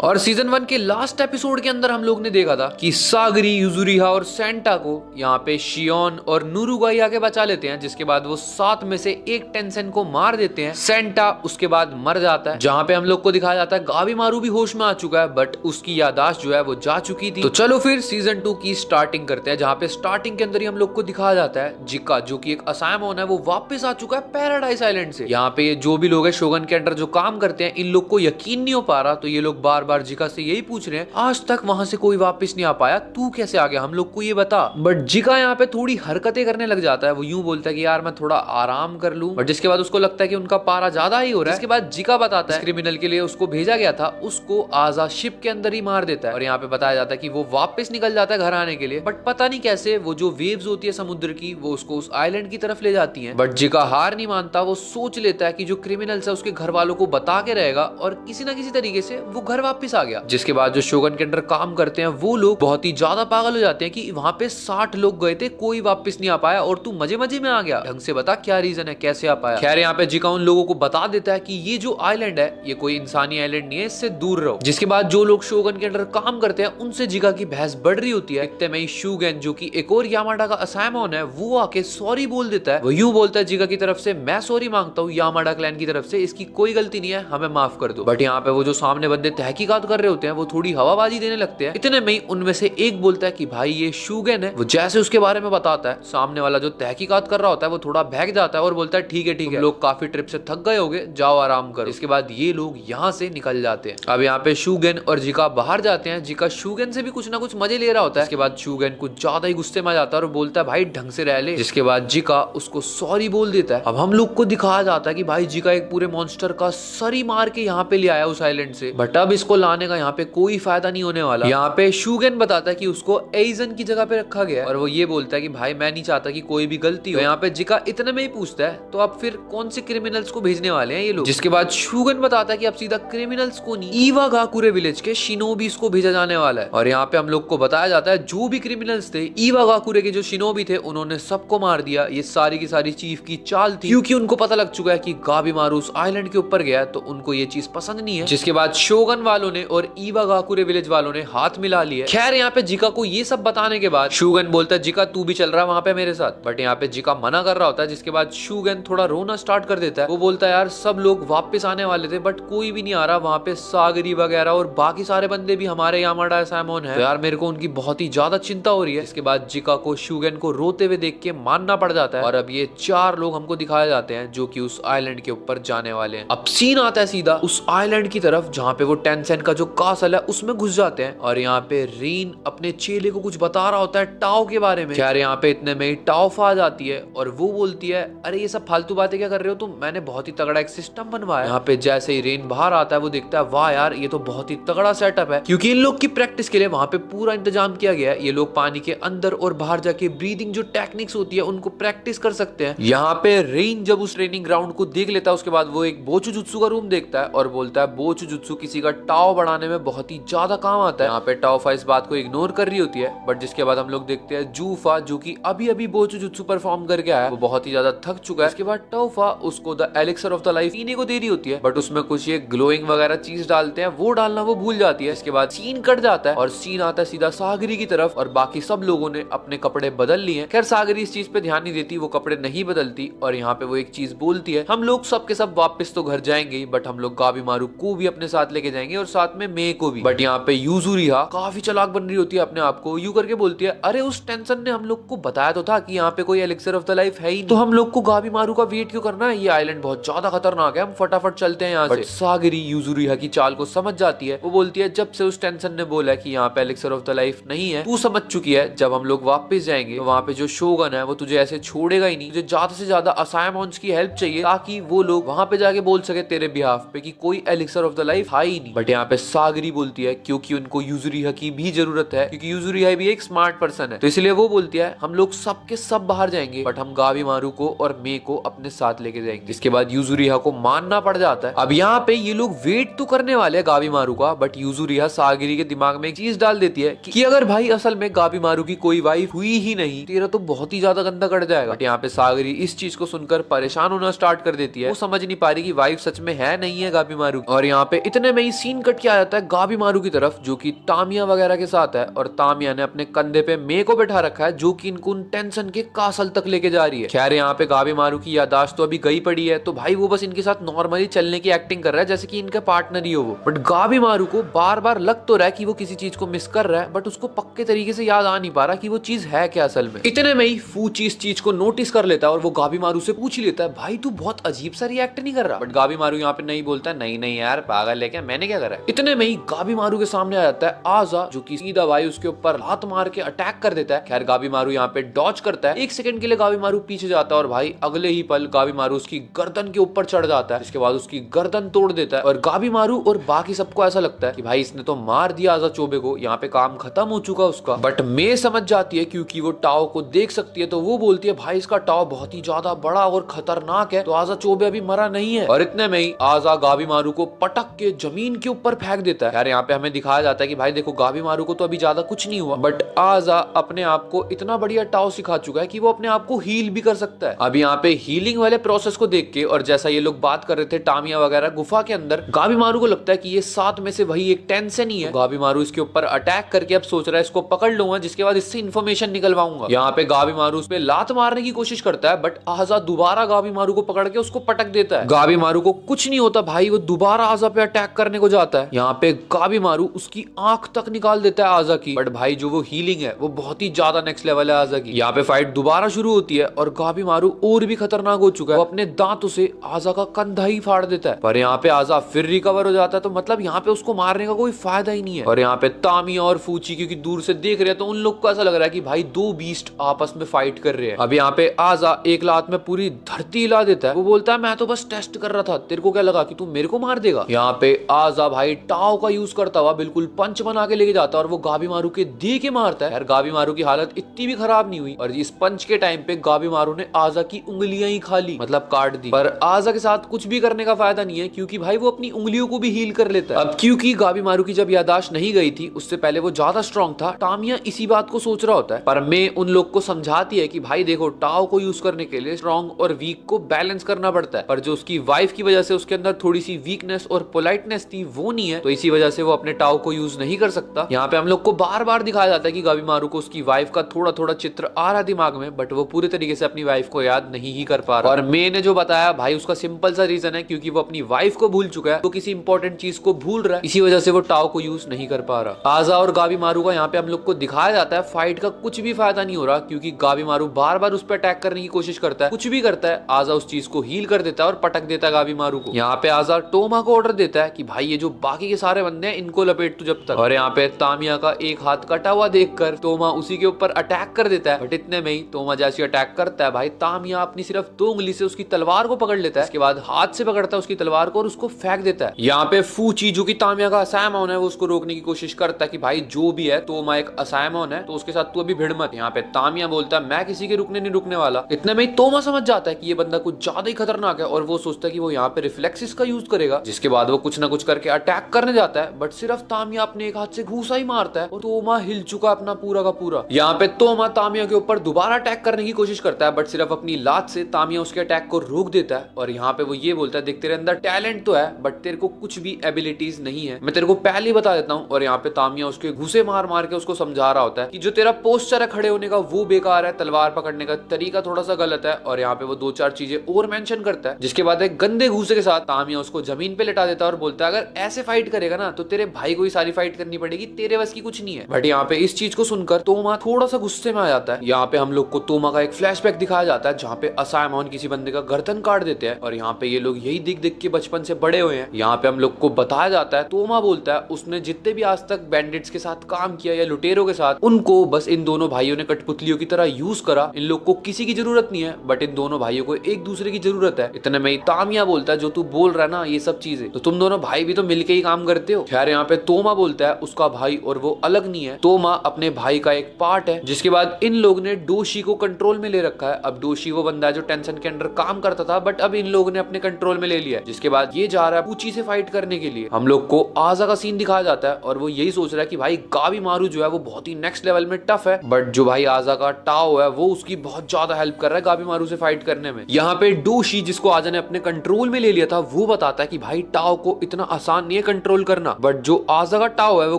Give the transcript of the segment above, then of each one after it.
और सीजन 1 के last episode के अंदर हम लोग ने देखा था कि सागरी, यूजुरिहा और सेंटा को यहाँ पे शियोन और नुरुगाई आके बचा लेते हैं, जिसके बाद वो 7 में से एक टेंसेन को मार देते हैं। सेंटा उसके बाद मर जाता है, जहाँ पे हम लोग को दिखाया जाता है गाबीमारू भी होश में आ चुका है, बट उसकी यादाश्त जो है वो जा चुकी थी। तो चलो फिर सीजन 2 की स्टार्टिंग करते हैं, जहाँ पे स्टार्टिंग के अंदर ही हम लोग को दिखाया जाता है जिका, जो कि एक असाइमन है, वो वापस आ चुका है पैराडाइज आइलैंड से। यहाँ पे जो भी लोग है शोगन के अंडर जो काम करते हैं, इन लोग को यकीन नहीं हो पा रहा, तो ये लोग बार बार जिका से यही पूछ रहे हैं, आज तक वहां से कोई वापस नहीं आ पाया, तू कैसे आ गया, हम लोग को ये बता। बट जिका यहाँ पे थोड़ी हरकतें करने लग जाता है। वो यूं बोलता है कि यार मैं थोड़ा आराम कर लूं, बट जिसके बाद उसको लगता है कि उनका पारा ज्यादा ही हो रहा है। इसके बाद जिका बताता है क्रिमिनल के लिए उसको भेजा गया था, उसको आजा शिप के अंदर ही मार देता है। और यहाँ पे बताया जाता है कि वो वापस निकल जाता है घर आने के लिए, बट पता नहीं कैसे वो जो वेव्स होती है समुद्र की, वो उसको उस आइलैंड की तरफ ले जाती है। बट जिका हार नहीं मानता, वो सोच लेता है कि जो क्रिमिनल्स है उसके घर वालों को बता के रहेगा, और किसी ना किसी तरीके से वो घर वापस आ गया। जिसके बाद जो शोगन के अंडर काम करते हैं वो लोग बहुत ही ज्यादा पागल हो जाते हैं कि वहां पे 60 लोग गए थे, कोई वापस नहीं आ पाया, और तू मजे मजे में आ गया, ढंग से बता क्या रीजन है, कैसे आ पाया। खैर यहाँ पे जिका उन लोगों को बता देता है कि ये जो आइलैंड है ये कोई इंसानी आइलैंड नहीं है, इससे दूर रहो। जिसके बाद जो लोग शोगन के अंडर काम करते हैं उनसे जिका की बहस बढ़ रही होती है। इतने में शूगेन, जो कि एक और यामाडा का असाइमन है, वो आके सॉरी बोल देता है। वो यूं बोलता है जिका की तरफ से, मैं सॉरी मांगता हूँ यामाडा क्लैन की तरफ से, इसकी कोई गलती नहीं है, हमें माफ कर दो। बट यहाँ पे वो जो सामने बंदे तहकीकात कर रहे होते हैं वो थोड़ी हवाबाजी देने लगते हैं। इतने में ही उनमें से एक बोलता है कि भाई ये शूगेन है। वो जैसे उसके बारे में बताता है, सामने वाला जो तहकीकात कर रहा होता है वो थोड़ा भैग जाता है और बोलता है ठीक है, लोग काफी ट्रिप से थक गए होंगे, जाओ आराम करो। इसके बाद ये लोग यहाँ से निकल जाते हैं। अब यहाँ पे शूगेन और जिका बाहर जाते हैं। जिका शूगेन से भी कुछ ना कुछ मजे ले रहा होता है। इसके बाद शूगेन कुछ ज्यादा ही गुस्से में आ जाता है और बोलता है भाई ढंग से रह ले। जिसके बाद जिका उसको सॉरी बोल देता है। अब हम लोग को दिखाया जाता है कि भाई जिका एक पूरे मॉन्स्टर का सर ही मार के यहाँ पे ले आया उस आइलैंड से, बट अब इसको लाने का यहाँ पे कोई फायदा नहीं होने वाला। यहाँ पे शूगेन बताता है कि उसको एइजन की जगह पे रखा गया है, और वो ये बोलता है कि भाई मैं नहीं चाहता कि कोई भी गलती हो। तो यहाँ पे जिका इतने में ही पूछता है तो अब फिर कौन से क्रिमिनल्स को भेजने वाले हैं ये लोग। जिसके बाद शूगेन बताता है कि अब सीधा क्रिमिनल्स को नहीं, इवागाकुरे विलेज के शिनोबीज को भेजा जाने वाला है। और यहाँ पे हम लोग को बताया जाता है जो भी क्रिमिनल्स थे, इवागाकुरे के जो शिनोबी थे, उन्होंने सबको मार दिया। ये सारी की सारी चीफ की चाल थी, क्योंकि उनको पता लग चुका है कि गाबीमारू उस आइलैंड के ऊपर गया, तो उनको ये चीज पसंद नहीं है। जिसके बाद शोगन वालों ने और इवागाकुरे विलेज वालों ने हाथ मिला लिया। खैर यहाँ पे जिका को ये सब बताने के बाद शूगन बोलता है जिका तू भी चल रहा है वहां पे मेरे साथ, बट यहाँ पे जिका मना कर रहा होता है। जिसके बाद शूगन थोड़ा रोना स्टार्ट कर देता है। वो बोलता है यार सब लोग वापस आने वाले थे बट कोई भी नहीं आ रहा, वहां पे सागरी वगैरह और बाकी सारे बंदे भी हमारे यामाडा असाइमन है, तो यार मेरे को उनकी बहुत ही ज्यादा चिंता हो रही है। इसके बाद जिका को शूगन को रोते हुए देख के मानना पड़ जाता है, और अब ये 4 लोग हमको दिखाए जाते हैं जो कि उस आइलैंड के ऊपर जाने वाले हैं। अब सीन आता है सीधा उस आइलैंड की तरफ जहाँ पे वो टेंसेन का जो कासल है उसमें घुस जाते हैं, और यहाँ पे रीन अपने चेले को कुछ बता रहा होता है टाओ के बारे में। खैर यहाँ पे इतने में टाओफा आ जाती है और वो बोलती है अरे ये सब फालतू बातें क्या कर रहे हो तुम, मैंने बहुत ही तगड़ा एक सिस्टम बनवाया। यहाँ पे जैसे ही रेन बाहर आता है वो देखता है वाह यार ये तो बहुत ही तगड़ा सेटअप है, क्योंकि इन लोग की प्रैक्टिस के लिए वहां पे पूरा इंतजाम किया गया है। ये लोग पानी के अंदर और बाहर जाके ब्रीदिंग जो टेक्निक्स होती है उनको प्रैक्टिस कर सकते हैं। यहाँ पे रेन जब उस ट्रेनिंग ग्राउंड को देख लेता है उसके बाद वो एक बोचू जुत्सु का रूम देखता है और बोलता है बोचू जुत्सु किसी का टाओ बढ़ाने में बहुत ही ज्यादा काम आता है। यहाँ पे टाओफा इस बात को इग्नोर कर रही होती है, बट जिसके बाद हम लोग देखते हैं जूफा जो कि अभी अभी बोचू जुत्सु परफॉर्म करके आया, वो बहुत ही ज्यादा थक चुका है। इसके बाद टाओफा उसको the elixir of the life पीने को दे रही होती है, बट उसमें कुछ ये ग्लोइंग वगैरह चीज डालते हैं, वो डालना वो भूल जाती है। इसके बाद सीन कट जाता है और सीन आता है सीधा सागरी की तरफ, और बाकी सब लोगों ने अपने कपड़े बदल लिए। खैर सागरी इस चीज पे ध्यान नहीं देती, वो कपड़े नहीं बदलती, और यहाँ पे वो एक चीज बोलती है हम लोग सब के सब वापस तो घर जाएंगे, बट हम लोग गाबीमारू को भी अपने साथ लेके जाएंगे और साथ में मे को भी। बट यहाँ पे यूजुरिहा काफी चालाक बन रही होती है अपने आप को, यू करके बोलती है अरे उस टेंशन ने हम लोग को बताया तो था कि यहाँ पे कोई एलिक्सर ऑफ द लाइफ है ही, तो हम लोग को गाबीमारू का वेट क्यों करना है, ये आइलैंड बहुत ज्यादा खतरनाक है, हम फटाफट चलते हैं यहाँ से। सागरी यूजुरिहा की चाल को समझ जाती है। वो बोलती है जब से उस टेंशन ने बोला कि यहाँ पे एलिक्सर ऑफ द लाइफ नहीं है, तू समझ चुकी है जब हम लोग वापस जाएंगे तो वहाँ पे जो शोगन है वो तुझे ऐसे छोड़ेगा ही नहीं, तुझे ज्यादा से ज्यादा असाइमन्स की हेल्प चाहिए ताकि वो लोग वहाँ पे जाके बोल सके तेरे बिहाफ पे कि कोई एलिक्सर ऑफ द लाइफ है ही नहीं। बट यहाँ पे सागरी बोलती है क्योंकि उनको यूजुरिहा की भी जरूरत है, क्योंकि यूजुरिहा भी एक स्मार्ट पर्सन है, तो इसलिए वो बोलती है हम लोग सबके सब बाहर जाएंगे बट हम गाबीमारू को और मे को अपने साथ लेके जाएंगे। इसके बाद यूजुरिहा को मानना पड़ जाता है। अब यहाँ पे ये लोग वेट तो करने वाले हैं गाबीमारू का, बट यूजुरिहा सागरी के दिमाग में एक चीज डाल देती है कि अगर भाई असल में गाबीमारू की कोई वाइफ हुई ही नहीं, तेरा तो बहुत ही ज्यादा गंदा कट जाएगा। बट यहाँ पे सागरी इस चीज को सुनकर परेशान होना स्टार्ट कर देती है, वो समझ नहीं पा रही कि वाइफ सच में है नहीं है गाबीमारू। और यहाँ पे इतने में ही सीन कट किया जाता है गाबी मारू की तरफ, जो कि तामिया वगैरह के साथ है, और तामिया ने अपने कंधे पे मे को बैठा रखा है, जो कि इनको टेंशन के कासल तक लेके जा रही है। खैर यहाँ पे गाबी मारू की यादाश्त तो अभी गई पड़ी है, तो भाई वो बस इनके साथ नॉर्मली चलने की एक्टिंग कर रहा है जैसे कि इनका पार्टनर ही हो वो। बट गाबी मारू को बार बार लग तो रहा है कि वो किसी चीज को मिस कर रहा है, बट उसको पक्के तरीके से याद आ नहीं पा रहा कि वो चीज है क्या असल में। इतने में ही फूची इस चीज को नोटिस कर लेता है और वो गाबी मारू से पूछ ही लेता है, भाई तू बहुत अजीब सा रिएक्ट नहीं कर रहा। बट गाबी मारू यहाँ पे नहीं बोलता, नहीं नहीं यार पागल है क्या, मैंने क्या करा है। इतने में ही गाबी मारू के सामने आ जाता है आजा, जो कि सीधा भाई उसके ऊपर लात मार के अटैक कर देता है। खैर गाबी मारू यहाँ पे डॉज करता है, एक सेकंड के लिए गाबी मारू पीछे जाता है और भाई अगले ही पल गाबी मारू उसकी गर्दन के ऊपर चढ़ जाता है। इसके बाद उसकी गर्दन तोड़ देता है और गाबी मारू और बाकी सबको ऐसा लगता है कि भाई इसने तो मार दिया आजा चोबे को, यहाँ पे काम खत्म हो चुका उसका। बट मे समझ जाती है क्योंकि वो टाओ को देख सकती है, तो वो बोलती है भाई इसका टाओ बहुत ही ज्यादा बड़ा और खतरनाक है, तो आजा चोबे अभी मरा नहीं है। और इतने में ही आजा गाबी मारू को पटक के जमीन के ऊपर फेंक देता है। यार यहाँ पे हमें दिखाया जाता है कि भाई देखो गाबी मारू को तो अभी ज्यादा कुछ नहीं हुआ, बट आजा अपने आप को इतना बढ़िया टाओ सिखा चुका है कि वो अपने आप को हील भी कर सकता है। अब यहाँ पे हीलिंग वाले प्रोसेस को देख के और जैसा ये लोग बात कर रहे थे टामिया वगैरह गुफा के अंदर, गाबी मारू को लगता है कि ये सात में से वही एक टेंशन ही है। गाबी मारू इसके ऊपर अटैक करके अब सोच रहा है इसको पकड़ लूंगा, जिसके बाद इससे इन्फॉर्मेशन निकलवाऊंगा। यहाँ पे गाबी मारू उस पे लात मारने की कोशिश करता है, बट आजा दोबारा गाबी मारू को पकड़ के उसको पटक देता है। गाबी मारू को कुछ नहीं होता भाई, वो दोबारा आजा पे अटैक करने को जाता है। यहाँ पे गाबी मारू उसकी आंख तक निकाल देता है आजा की, बट भाई जो वो हीलिंग है वो बहुत ही ज्यादा नेक्स्ट लेवल है आजा की। यहाँ पे फाइट दोबारा शुरू होती है और गाबी मारू और भी खतरनाक हो चुका है, वो अपने दांतों से आजा का कंधा ही फाड़ देता है। पर यहाँ पे आजा फिर रिकवर हो जाता है, तो मतलब यहाँ पे उसको मारने का कोई फायदा ही नहीं है। और यहाँ पे तामिया और फूची क्योंकि दूर से देख रहे हैं, तो उन लोग को ऐसा लग रहा है कि भाई दो बीस्ट आपस में फाइट कर रहे हैं। अब यहाँ पे आजा एक लात में पूरी धरती हिला देता है। वो बोलता है मैं तो बस टेस्ट कर रहा था, तेरे को क्या लगा कि तू मेरे को मार देगा। यहाँ पे आजा भाई टाओ का यूज करता हुआ बिल्कुल पंच बना के लेके जाता है और वो गाबी मारू के दे के मारता है। यार गाबी मारू की हालत इतनी भी खराब नहीं हुई, और इस पंच के टाइम पे गाबी मारू ने आजा की उंगलियां ही खा ली, मतलब काट दी। पर आजा के साथ कुछ भी करने का फायदा नहीं है, क्योंकि भाई वो अपनी उंगलियों को भी हील कर लेता है। अब क्योंकि गाबी मारू की जब यादाश्त नहीं गई थी, उससे पहले वो ज्यादा स्ट्रॉन्ग था, टामिया इसी बात को सोच रहा होता है। पर मैं उन लोग को समझाती है कि भाई देखो टाओ को यूज करने के लिए स्ट्रॉन्ग और वीक को बैलेंस करना पड़ता है, पर जो उसकी वाइफ की वजह से उसके अंदर थोड़ी सी वीकनेस और पोलाइटनेस थी वो नहीं है, तो इसी वजह से वो अपने टाओ को यूज नहीं कर सकता। यहाँ पे हम लोग को बार बार दिखाया जाता है कि गाबी मारू को उसकी वाइफ का थोड़ा थोड़ा चित्र आ रहा दिमाग में, बट वो पूरे तरीके से अपनी वाइफ को याद नहीं ही कर पा रहा। और मैंने जो बताया भाई उसका सिंपल सा रीजन है, क्योंकि वो अपनी वाइफ को भूल चुका है, तो किसी इंपॉर्टेंट चीज को भूल रहा है, इसी वजह से वो टाओ को यूज नहीं कर पा रहा। आजा और गाबी मारू का यहाँ पे हम लोग को दिखाया जाता है फाइट का कुछ भी फायदा नहीं हो रहा, क्योंकि गाबी मारू बार बार उस पर अटैक करने की कोशिश करता है, कुछ भी करता है, आजा उस चीज को हील कर देता है और पटक देता है गाबी मारू को। यहाँ पे आजा टोमा को ऑर्डर देता है कि भाई ये जो बाकी के सारे बंदे हैं इनको लपेट तू जब तक। और यहाँ पे तामिया का एक हाथ कटा हुआ देखकर तोमा उसी के ऊपर अटैक कर देता है, बट इतने में ही तोमा जैसे अटैक करता है भाई तामिया अपनी सिर्फ 2 उंगली से उसकी तलवार को पकड़ लेता है, इसके बाद हाथ से पकड़ता है उसकी तलवार को और उसको फेंक देता है। यहाँ पे फूची जो कि तामिया का असायमॉन है, वो उसको रोकने की कोशिश करता है कि भाई जो भी है तोमा एक असायमॉन है, तो उसके साथ तू अभी भिड़ मत। यहाँ पे तामिया बोलता है मैं किसी के रुकने वाला। इतने में ही तोमा समझ जाता है कि ये बंदा कुछ ज्यादा ही खतरनाक है, और वो सोचता है कि वो यहाँ पे रिफ्लेक्सिस का यूज करेगा, जिसके बाद वो कुछ ना कुछ करके अटैक करने जाता है, बट सिर्फ तामिया अपने एक हाथ से घूसा ही मारता है और तोमा हिल चुका अपना पूरा का पूरा। यहाँ पे तोमा तामिया के ऊपर दोबारा अटैक करने की कोशिश करता है, बट सिर्फ अपनी लात से तामिया उसके अटैक को रोक देता है। और यहाँ पे वो ये बोलता है देख तेरे अंदर टैलेंट तो है, बट तेरे को कुछ भी एबिलिटीज नहीं है, मैं तेरे को पहले ही बता देता हूँ। और यहाँ पे तामिया उसके घुसे मार मार के उसको समझा रहा होता है कि जो तेरा पोस्चर है खड़े होने का वो बेकार है, तलवार पकड़ने का तरीका थोड़ा सा गलत है। और यहाँ पे वो 2-4 चीजें और मेंशन करता है, जिसके बाद एक गंदे घूसे के साथ तामिया उसको जमीन पे लेटा देता है और बोलता है अगर ऐसे फाइट करेगा ना तो तेरे भाई को ही सारी फाइट करनी पड़ेगी, तेरे बस की कुछ नहीं है। बट यहाँ पे इस चीज को सुनकर तोमा थोड़ा सा गुस्से में आ जाता है। यहाँ पे हम लोग को तोमा का एक फ्लैशबैक दिखाया जाता है जहाँ पे असायमॉन किसी बंदे का गर्दन काट देते हैं, और यहाँ पे ये लोग यही दिख दिख के बचपन से बड़े हुए हैं। यहाँ पे हम लोग को बताया जाता है, तोमा बोलता है उसने जितने भी आज तक बैंडिट्स के साथ काम किया या लुटेरों के साथ, उनको बस इन दोनों भाइयों ने कठपुतलियों की तरह यूज करा, इन लोग को किसी की जरूरत नहीं है, बट इन दोनों भाइयों को एक दूसरे की जरूरत है। इतने में तामिया बोलता है जो तू बोल रहा है ना ये सब चीजें, तो तुम दोनों भाई भी तो मिलके ही काम करते हो। खैर यहाँ पे तोमा बोलता है उसका भाई और वो अलग नहीं है, तोमा अपने भाई का एक पार्ट है। जिसके बाद इन लोग ने डोशी को कंट्रोल में ले रखा है। अब डोशी वो बंदा है जो टेंशन के अंडर काम करता था, बट अब इन लोगों ने अपने कंट्रोल में ले लिया है। जिसके बाद ये जा रहा है पूची से फाइट करने के लिए। हम लोग को आजा का सीन दिखाया जाता है और वो यही सोच रहा है कि भाई गाबी मारू जो है वो बहुत ही नेक्स्ट लेवल में टफ है, बट जो भाई आजा का टाओ है वो उसकी बहुत ज्यादा हेल्प कर रहा है गाबी मारू से फाइट करने में। यहाँ पे डोशी जिसको आजा ने अपने कंट्रोल में ले लिया था वो बताता है कि भाई टाओ को इतना आसान नहीं है कंट्रोल करना, बट जो आजा का टाओ है वो